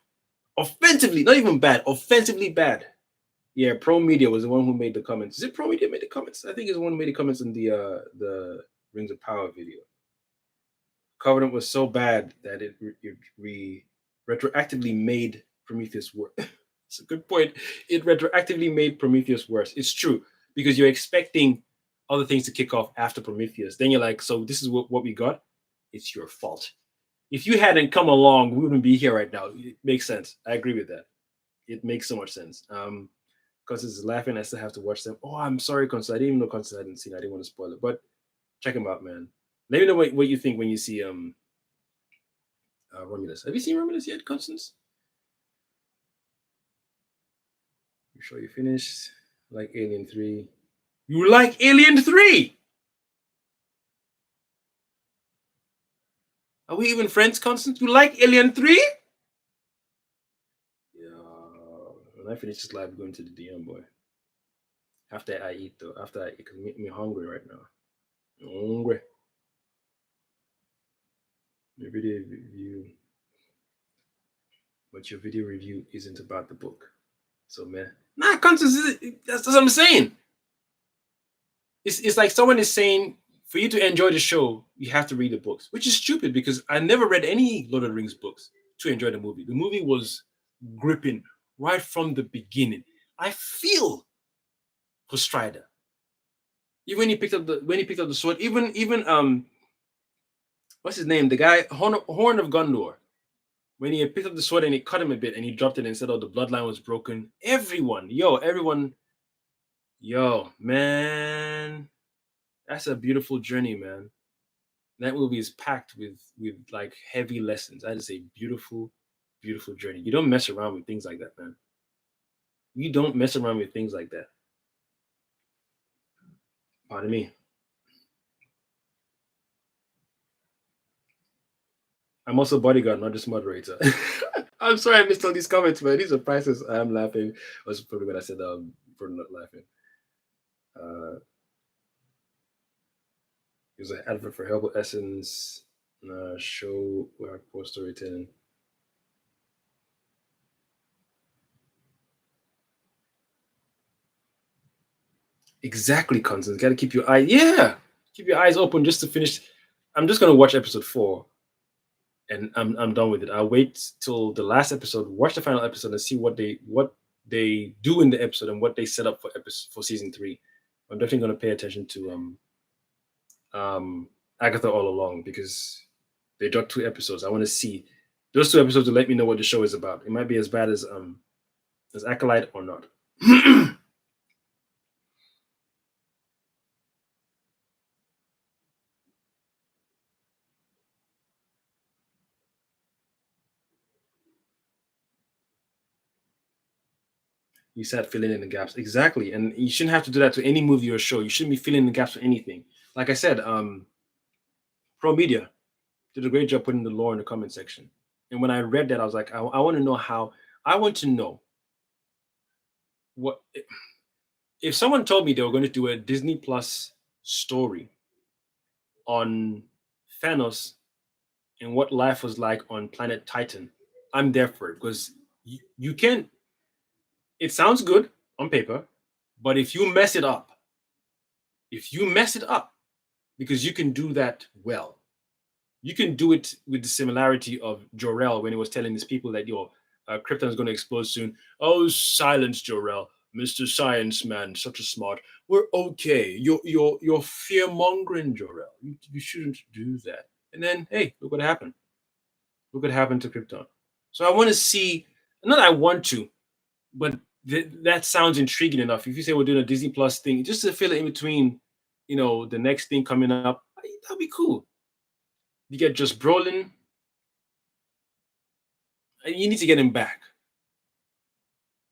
Offensively, not even bad. Offensively bad. Yeah, Pro Media was the one who made the comments. Is it Pro Media made the comments? I think it's the one who made the comments in the Rings of Power video. Covenant was so bad that it retroactively made Prometheus worse. It's a good point. It retroactively made Prometheus worse. It's true, because you're expecting other things to kick off after Prometheus. Then you're like, so this is what we got? It's your fault. If you hadn't come along, we wouldn't be here right now. It makes sense. I agree with that. It makes so much sense. Because it's laughing, I still have to watch them. Oh, I'm sorry, Constance. I didn't even know Constance hadn't seen it. I didn't want to spoil it. But check them out, man. Let me know what you think when you see Romulus. Have you seen Romulus yet, Constance? You sure you finished? Like Alien 3. You like Alien 3? Are we even friends, Constance? You like Alien 3? Yeah. When I finish this live, I'm going to the DM, boy. After I eat, though. After I eat, because I'm hungry right now. I'm hungry. Your video review. But your video review isn't about the book. So, man. Nah, Constance, that's what I'm saying. It's like someone is saying, for you to enjoy the show, you have to read the books, which is stupid because I never read any Lord of the Rings books to enjoy the movie. The movie was gripping right from the beginning. I feel for Strider. Even when he picked up the sword, even what's his name? The guy Horn of Gondor. when he had picked up the sword and it cut him a bit and he dropped it and said, "Oh, the bloodline was broken." Everyone, man, that's a beautiful journey, man. That movie is packed with like heavy lessons. That is a beautiful, beautiful journey. You don't mess around with things like that, man. You don't mess around with things like that. Pardon me. I'm also bodyguard, not just moderator. I'm sorry I missed all these comments, man. These are priceless. I'm laughing. Was probably what I said for not laughing. Uh it was an advert for Herbal Essence, show where post storytelling. Exactly, Constance. Gotta keep your eye. Yeah. Keep your eyes open just to finish. I'm just gonna watch episode 4 and I'm done with it. I'll wait till the last episode, watch the final episode, and see what they do in the episode and what they set up for season 3. I'm definitely gonna pay attention to Agatha all along because they dropped 2 episodes. I want to see those 2 episodes to let me know what the show is about. It might be as bad as Acolyte or not. You said filling in the gaps. Exactly. And you shouldn't have to do that to any movie or show. You shouldn't be filling in the gaps for anything. Like I said, Pro Media did a great job putting the lore in the comment section. And when I read that, I was like, I want to know how. I want to know what if someone told me they were going to do a Disney Plus story on Thanos and what life was like on planet Titan. I'm there for it because you can. It sounds good on paper, but if you mess it up, because you can do that well, you can do it with the similarity of Jor-El when he was telling his people that Krypton is going to explode soon. Oh, silence, Jor-El, Mr. Science Man, such a smart. We're okay. You're fear mongering, Jor-El. You shouldn't do that. And then, hey, look what happened. Look what happened to Krypton. So I want to see. Not I want to, but that sounds intriguing enough. If you say we're doing a Disney Plus thing, just to fill it in between, the next thing coming up, that'd be cool. You get just Brolin. You need to get him back.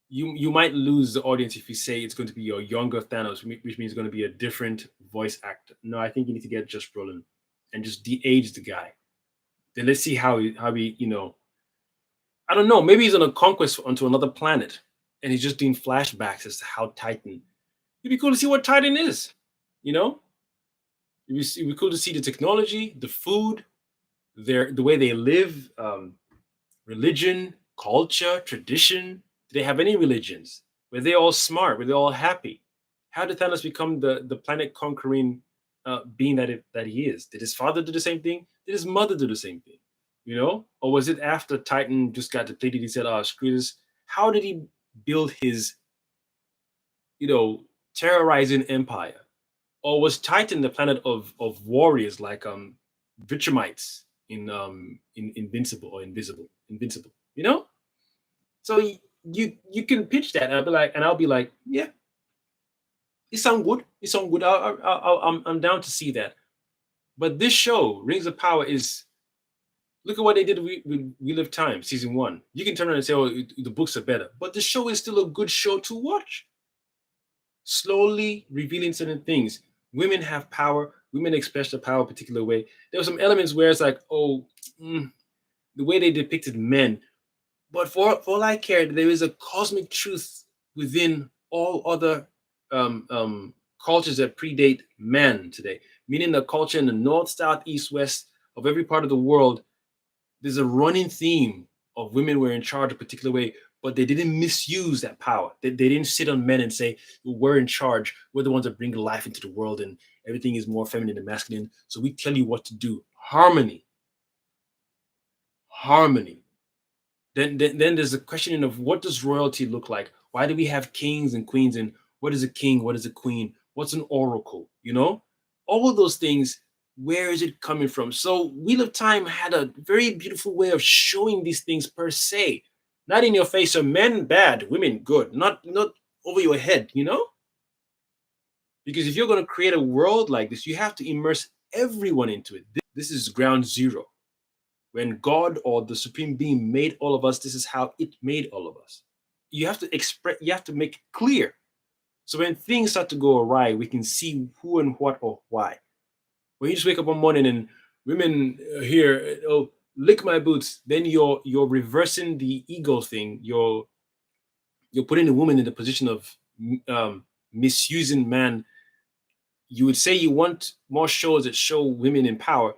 You might lose the audience if you say it's going to be your younger Thanos, which means it's going to be a different voice actor. No, I think you need to get just Brolin and just de-age the guy. Then let's see how he. I don't know. Maybe he's on a conquest onto another planet, and he's just doing flashbacks as to how Titan. It'd be cool to see what Titan is. You know, it'd be cool to see the technology, the food, the way they live, religion, culture, tradition. Do they have any religions? Were they all smart? Were they all happy? How did Thanos become the planet conquering being that he is? Did his father do the same thing? Did his mother do the same thing? Or was it after Titan just got depleted? He said, "Oh, screw this." How did he build his terrorizing empire? Or was Titan the planet of warriors like Vitramites in Invincible or Invisible? Invincible, So you can pitch that, and I'll be like, yeah, it sounds good. It sounds good. I'm down to see that. But this show, Rings of Power, is look at what they did with We Live Time season 1. You can turn around and say, "Oh, the books are better," but the show is still a good show to watch. Slowly revealing certain things. Women have power. Women express their power a particular way. There were some elements where it's like, oh, the way they depicted men. But for all I care, there is a cosmic truth within all other cultures that predate man today. Meaning the culture in the north, south, east, west of every part of the world, there's a running theme of women were in charge a particular way, but they didn't misuse that power. They didn't sit on men and say, we're in charge. We're the ones that bring life into the world and everything is more feminine and masculine. So we tell you what to do. Harmony. Then there's a question of what does royalty look like? Why do we have kings and queens? And what is a king? What is a queen? What's an oracle? All of those things Where is it coming from? So Wheel of Time had a very beautiful way of showing these things per se, not in your face. So men bad, women good, not over your head, you know? Because if you're going to create a world like this, you have to immerse everyone into it. This is ground zero. When God or the supreme being made all of us, this is how it made all of us. You have to express, you have to make it clear. So when things start to go awry, we can see who and what or why. When you just wake up one morning and women here, oh, lick my boots, then you're reversing the ego thing. You're putting the woman in the position of misusing man. You would say you want more shows that show women in power,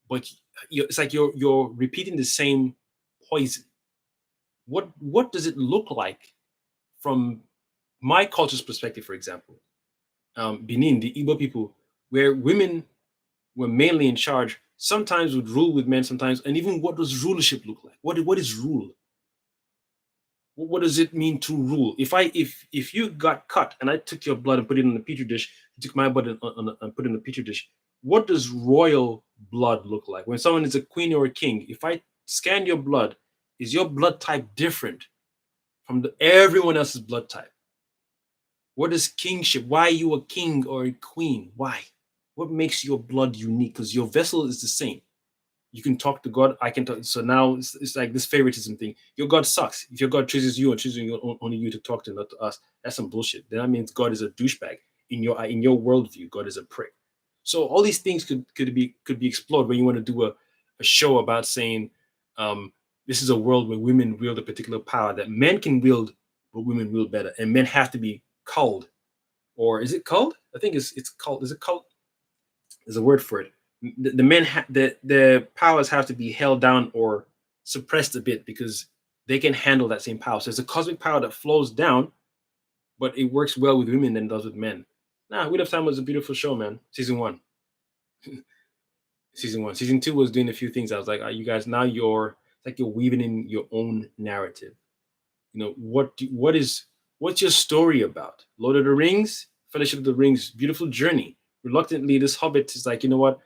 but it's like you're repeating the same poison. What does it look like from my culture's perspective? For example, Benin, the Igbo people, where women were mainly in charge, sometimes would rule with men, sometimes, and even what does rulership look like? What is rule? What does it mean to rule? If you got cut and I took your blood and put it in a petri dish, you took my blood and put it in a petri dish, what does royal blood look like? When someone is a queen or a king, if I scan your blood, is your blood type different from everyone else's blood type? What is kingship? Why are you a king or a queen? Why? What makes your blood unique? Because your vessel is the same. You can talk to God. I can talk. So now it's like this favoritism thing. Your God sucks. If your God chooses you and choosing only you to talk to, not to us, that's some bullshit. Then that means God is a douchebag in your worldview. God is a prick. So all these things could be explored when you want to do a show about saying this is a world where women wield a particular power that men can wield, but women wield better, and men have to be culled, or is it culled? I think it's called. Is it called? There's a word for it. The men the powers have to be held down or suppressed a bit because they can handle that same power. So it's a cosmic power that flows down, but it works well with women than it does with men. Nah, Wheel of Time was a beautiful show, man. Season one. Season one. Season two was doing a few things. I was like, you guys, now it's like you're weaving in your own narrative. You know, what's your story about? Lord of the Rings, Fellowship of the Rings, beautiful journey. Reluctantly, this hobbit is like, you know what?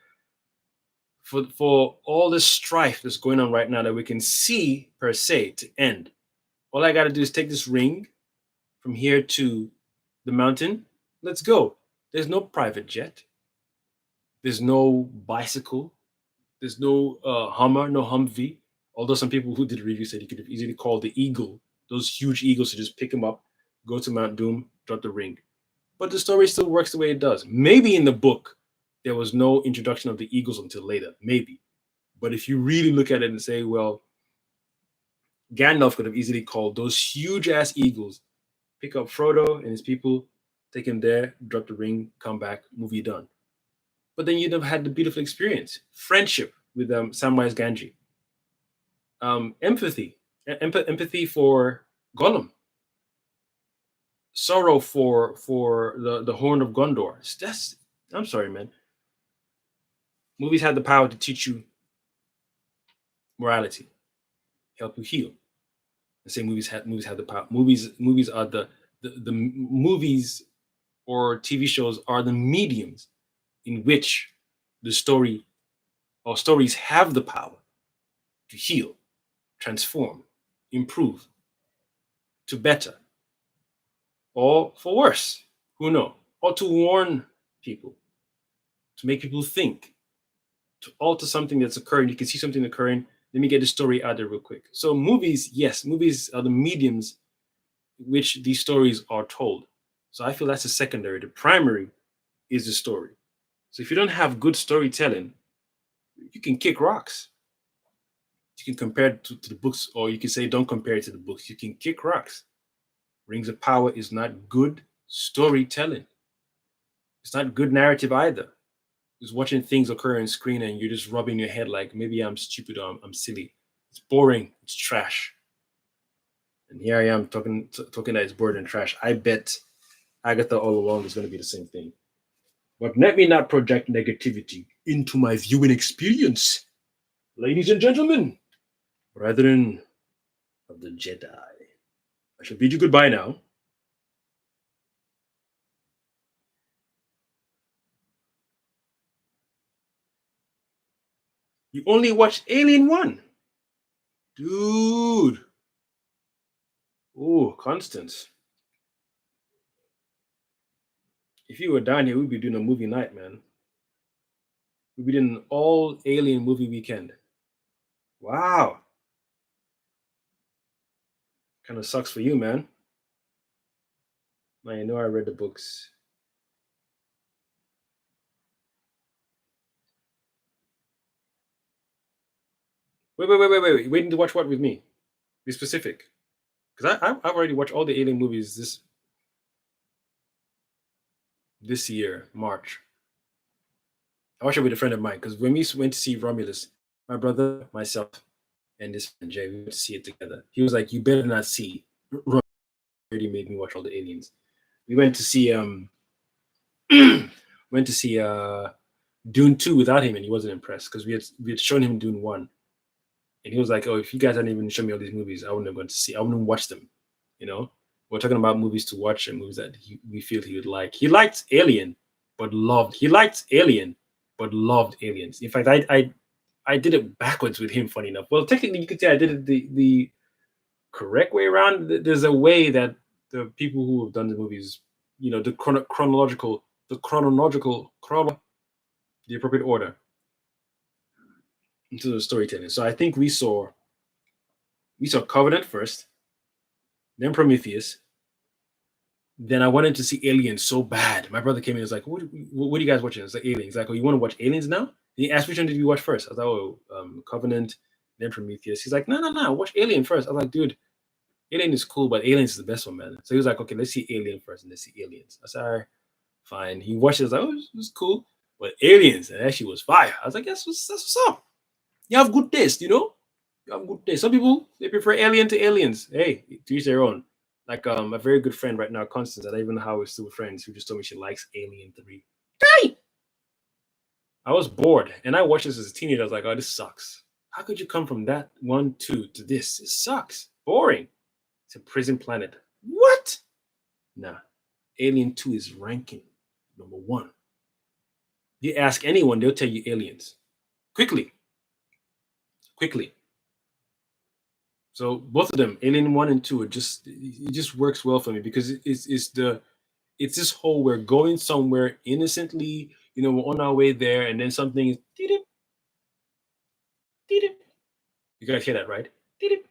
For all this strife that's going on right now that we can see per se to end, all I got to do is take this ring from here to the mountain. Let's go. There's no private jet. There's no bicycle. There's no Hummer, no Humvee. Although some people who did review said he could have easily called the Eagle, those huge eagles, to just pick him up, go to Mount Doom, drop the ring. But the story still works the way it does. Maybe in the book there was no introduction of the eagles until later. Maybe. But if you really look at it and say, well, Gandalf could have easily called those huge ass eagles, pick up Frodo and his people, take him there, drop the ring, come back, movie done. But then you'd have had the beautiful experience, friendship with Samwise Gamgee, empathy, empathy for Gollum, sorrow for the Horn of Gondor. I'm sorry, man. Movies have the power to teach you morality, help you heal. The same movies have the power. Movies are the movies or TV shows are the mediums in which the story or stories have the power to heal, transform, improve, to better, or for worse. Who knows? Or to warn people, to make people think, to alter something that's occurring. You can see something occurring. Let me get the story out there real quick. So movies, yes, movies are the mediums which these stories are told. So I feel that's the secondary. The primary is the story. So if you don't have good storytelling, you can kick rocks. You can compare it to the books, or you can say don't compare it to the books. You can kick rocks. Rings of Power is not good storytelling. It's not good narrative either. Just watching things occur on screen and you're just rubbing your head like maybe I'm stupid or I'm silly. It's boring. It's trash. And here I am talking that it's boring and trash. I bet Agatha all along is going to be the same thing. But let me not project negativity into my viewing experience. Ladies and gentlemen, brethren of the Jedi, I shall bid you goodbye now. You only watched Alien 1. Dude. Oh, Constance. If you were down here, we'd be doing a movie night, man. We'd be doing an all Alien movie weekend. Wow. Kind of sucks for you, man. Man, you know I read the books. Wait. Waiting to watch what with me? Be specific. Because I've already watched all the Alien movies this year, March. I watched it with a friend of mine because when we went to see Romulus, my brother, myself, and this friend Jay, we went to see it together. He was like, "You better not see." Romulus already made me watch all the aliens. We went to see went to see Dune 2 without him, and he wasn't impressed because we had shown him Dune 1, and he was like, "Oh, if you guys hadn't even shown me all these movies, I wouldn't have gone to see. I wouldn't watch them." You know, we're talking about movies to watch and movies that we feel he would like. He liked Alien, but loved. He liked Alien, but loved Aliens. In fact, I did it backwards with him. Funny enough. Well, technically, you could say I did it the correct way around. There's a way that the people who have done the movies, the the appropriate order into the storytelling. So I think we saw Covenant first, then Prometheus. Then I wanted to see Aliens so bad. My brother came in and was like, what are you guys watching? It's like Aliens. He's like, oh, you want to watch Aliens now? And he asked, which one did you watch first? I was like, oh, Covenant, then Prometheus. He's like, no, watch Alien first. I was like, dude, Alien is cool, but Aliens is the best one, man. So he was like, okay, let's see Alien first and let's see Aliens. I said, all right, fine. He watched it. I was like, oh, it was cool. But Aliens, and actually was fire. I was like, that's what's up. You have good taste, You have good taste. Some people, they prefer Alien to Aliens. Hey, to each their own. Like a very good friend right now, Constance, I don't even know how we're still friends, who just told me she likes Alien 3. Hey! I was bored and I watched this as a teenager. I was like, oh, this sucks. How could you come from that 1, 2 to this? It sucks. Boring. It's a prison planet. What? Nah. Alien 2 is ranking number 1. You ask anyone, they'll tell you Aliens. Quickly. So both of them, Alien 1 and 2, it just works well for me because it's this whole we're going somewhere innocently, we're on our way there, and then something is dee-dip, dee-dip. You guys hear that, right? Dee-dip,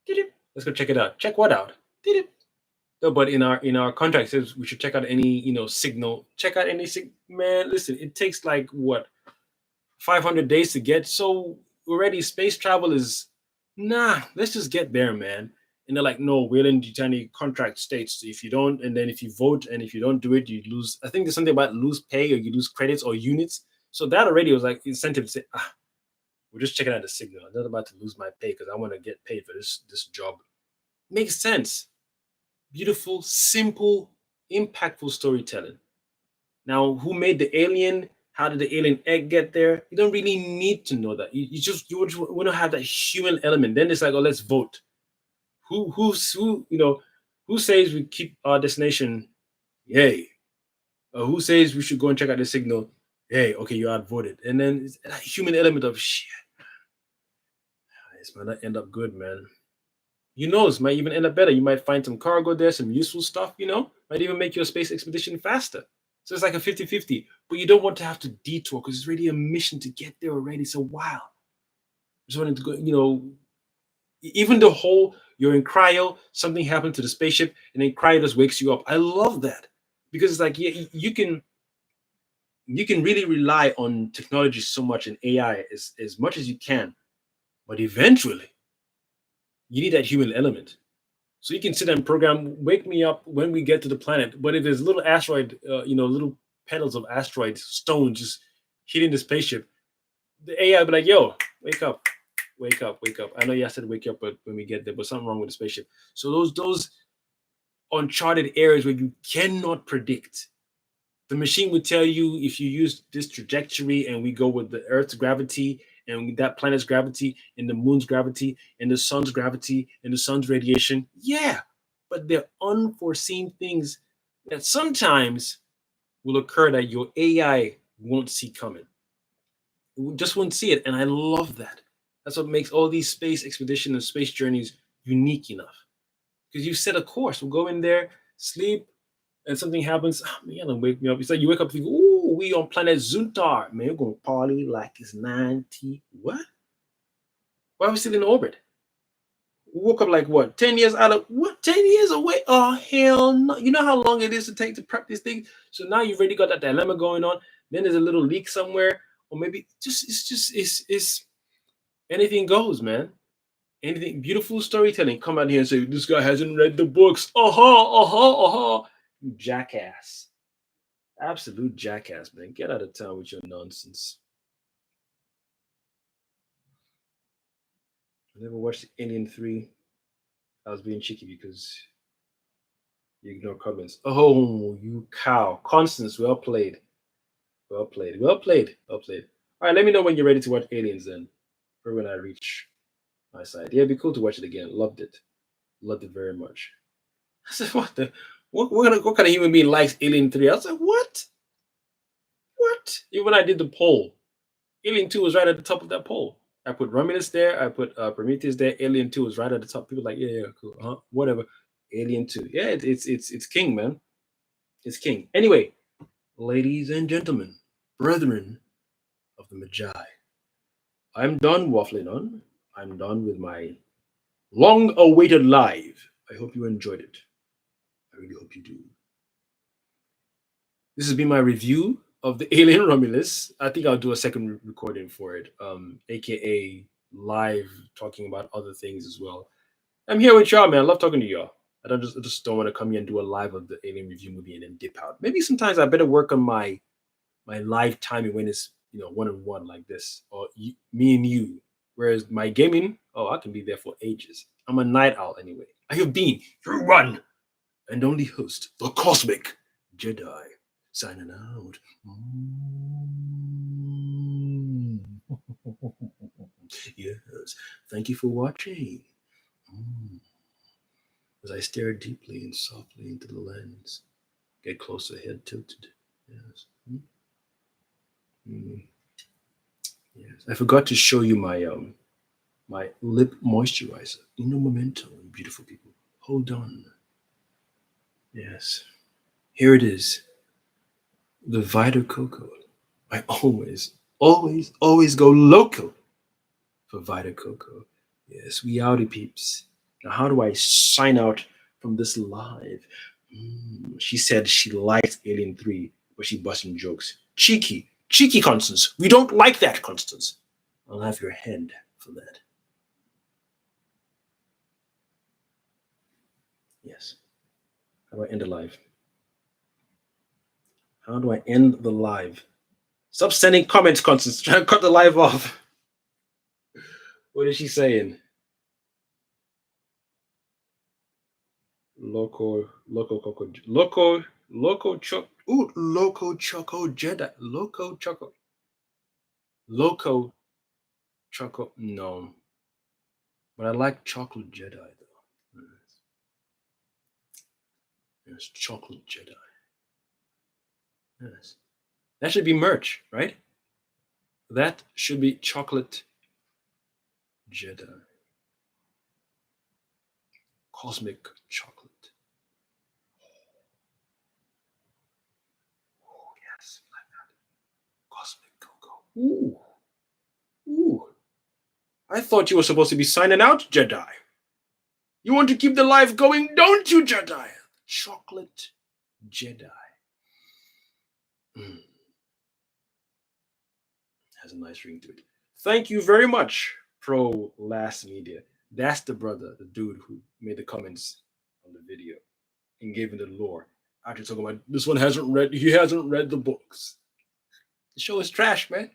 dee-dip. Let's go check it out. Check what out? Dee-dip. No, but in our contract it says we should check out any signal. Check out any man. Listen, it takes like what 500 days to get. So already space travel is nah. Let's just get there, man. And they're like, no, Wayland Yutani contract states if you don't, and then if you vote and if you don't do it, you lose. I think there's something about lose pay or you lose credits or units. So that already was like incentive to say, we're just checking out the signal. I'm not about to lose my pay because I want to get paid for this job. Makes sense. Beautiful, simple, impactful storytelling. Now, who made the alien? How did the alien egg get there? You don't really need to know that. You want to have that human element. Then it's like, oh, let's vote. Who who says we keep our destination? Yay. Who says we should go and check out the signal? Hey, okay, you outvoted. And then it's that human element of shit. This might not end up good, man. Who knows? Might even end up better. You might find some cargo there, some useful stuff, might even make your space expedition faster. So it's like a 50-50. But you don't want to have to detour because it's really a mission to get there already. So wow. Just wanted to go, even the whole you're in cryo, something happened to the spaceship, and then cryo just wakes you up. I love that because it's like, yeah, you can really rely on technology so much and AI as much as you can, but eventually you need that human element. So you can sit and program, wake me up when we get to the planet. But if there's little asteroid, little petals of asteroid stones just hitting the spaceship, the AI will be like, yo, wake up. Wake up. I know you said wake up, but when we get there, but something wrong with the spaceship. So those uncharted areas where you cannot predict. The machine would tell you if you use this trajectory and we go with the Earth's gravity and that planet's gravity and the moon's gravity and the sun's gravity and the sun's radiation. Yeah, but they're unforeseen things that sometimes will occur that your AI won't see coming. We just won't see it. And I love that. That's what makes all these space expedition and space journeys unique enough. Because you set a course. We'll go in there, sleep, and something happens. Oh, man, don't wake me up. It's like you wake up and think, ooh, we on planet Zuntar. Man, we're going to party like it's 90. What? Why are we still in orbit? We woke up like what? 10 years out of what? 10 years away? Oh, hell no. You know how long it is to take to prep this thing? So now you've already got that dilemma going on. Then there's a little leak somewhere. Or maybe it's anything goes, man. Anything beautiful storytelling. Come out here and say, this guy hasn't read the books. You jackass. Absolute jackass, man. Get out of town with your nonsense. I never watched Alien 3. I was being cheeky because you ignore comments. Oh, you cow. Constance, well played. Well played. Well played. Well played. All right, let me know when you're ready to watch Aliens then. Or when I reach my side. Yeah, it'd be cool to watch it again. Loved it. Loved it very much. I said, what the? What kind of human being likes Alien 3? I was like, what? What? Even when I did the poll, Alien 2 was right at the top of that poll. I put Romulus there. I put Prometheus there. Alien 2 was right at the top. People like, yeah, cool. Whatever. Alien 2. Yeah, it's king, man. It's king. Anyway, ladies and gentlemen, brethren of the Magi, I'm done waffling on. I'm done with my long-awaited live. I hope you enjoyed it. I really hope you do. This has been my review of the Alien Romulus. I think I'll do a second recording for it, aka live talking about other things as well. I'm here with y'all, man. I love talking to y'all. I just don't want to come here and do a live of the Alien review movie and then dip out. Maybe sometimes I better work on my live timing when it's one on one like this, or me and you. Whereas my gaming, oh, I can be there for ages. I'm a night owl anyway. I have been your one and only host, the Cosmic Jedi, signing out. Yes, thank you for watching. As I stare deeply and softly into the lens, get closer, head tilted. Yes. Yes. I forgot to show you my lip moisturizer. Uno momento, beautiful people. Hold on. Yes. Here it is. The Vita Coco. I always go local for Vita Coco. Yes, we outie peeps. Now, how do I sign out from this live? She said she likes Alien 3, but she busting jokes. Cheeky, Constance. We don't like that, Constance. I'll have your head for that. Yes. How do I end the live? How do I end the live? Stop sending comments, Constance. Try to cut the live off. What is she saying? Loco Choco. Ooh, Loco Choco Jedi. Loco Choco. No. But I like Chocolate Jedi though. Yes, Chocolate Jedi. Yes. That should be merch, right? That should be Chocolate Jedi. Cosmic chocolate. Oh, yes, like that. Cosmic cocoa. Ooh. Ooh. I thought you were supposed to be signing out, Jedi. You want to keep the life going, don't you, Jedi? Chocolate Jedi. Has a nice ring to it. Thank you very much, Pro Last Media. That's the brother, the dude who made the comments on the video and gave him the lore. After talking about this one he hasn't read the books. The show is trash, man.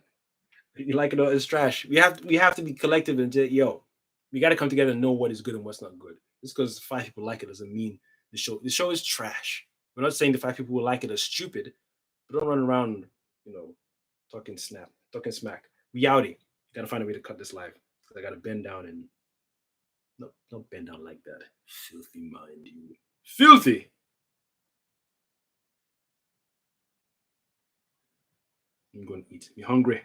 You like it or it's trash. We have to be collective and say, yo, we got to come together and know what is good and what's not good. Just because 5 people like it doesn't mean the show is trash. We're not saying the 5 people who like it are stupid, but don't run around, talking smack. We outie. Gotta find a way to cut this live. Because I gotta bend down and no, don't bend down like that. Filthy mind, you. Filthy! I'm gonna eat. I'm hungry.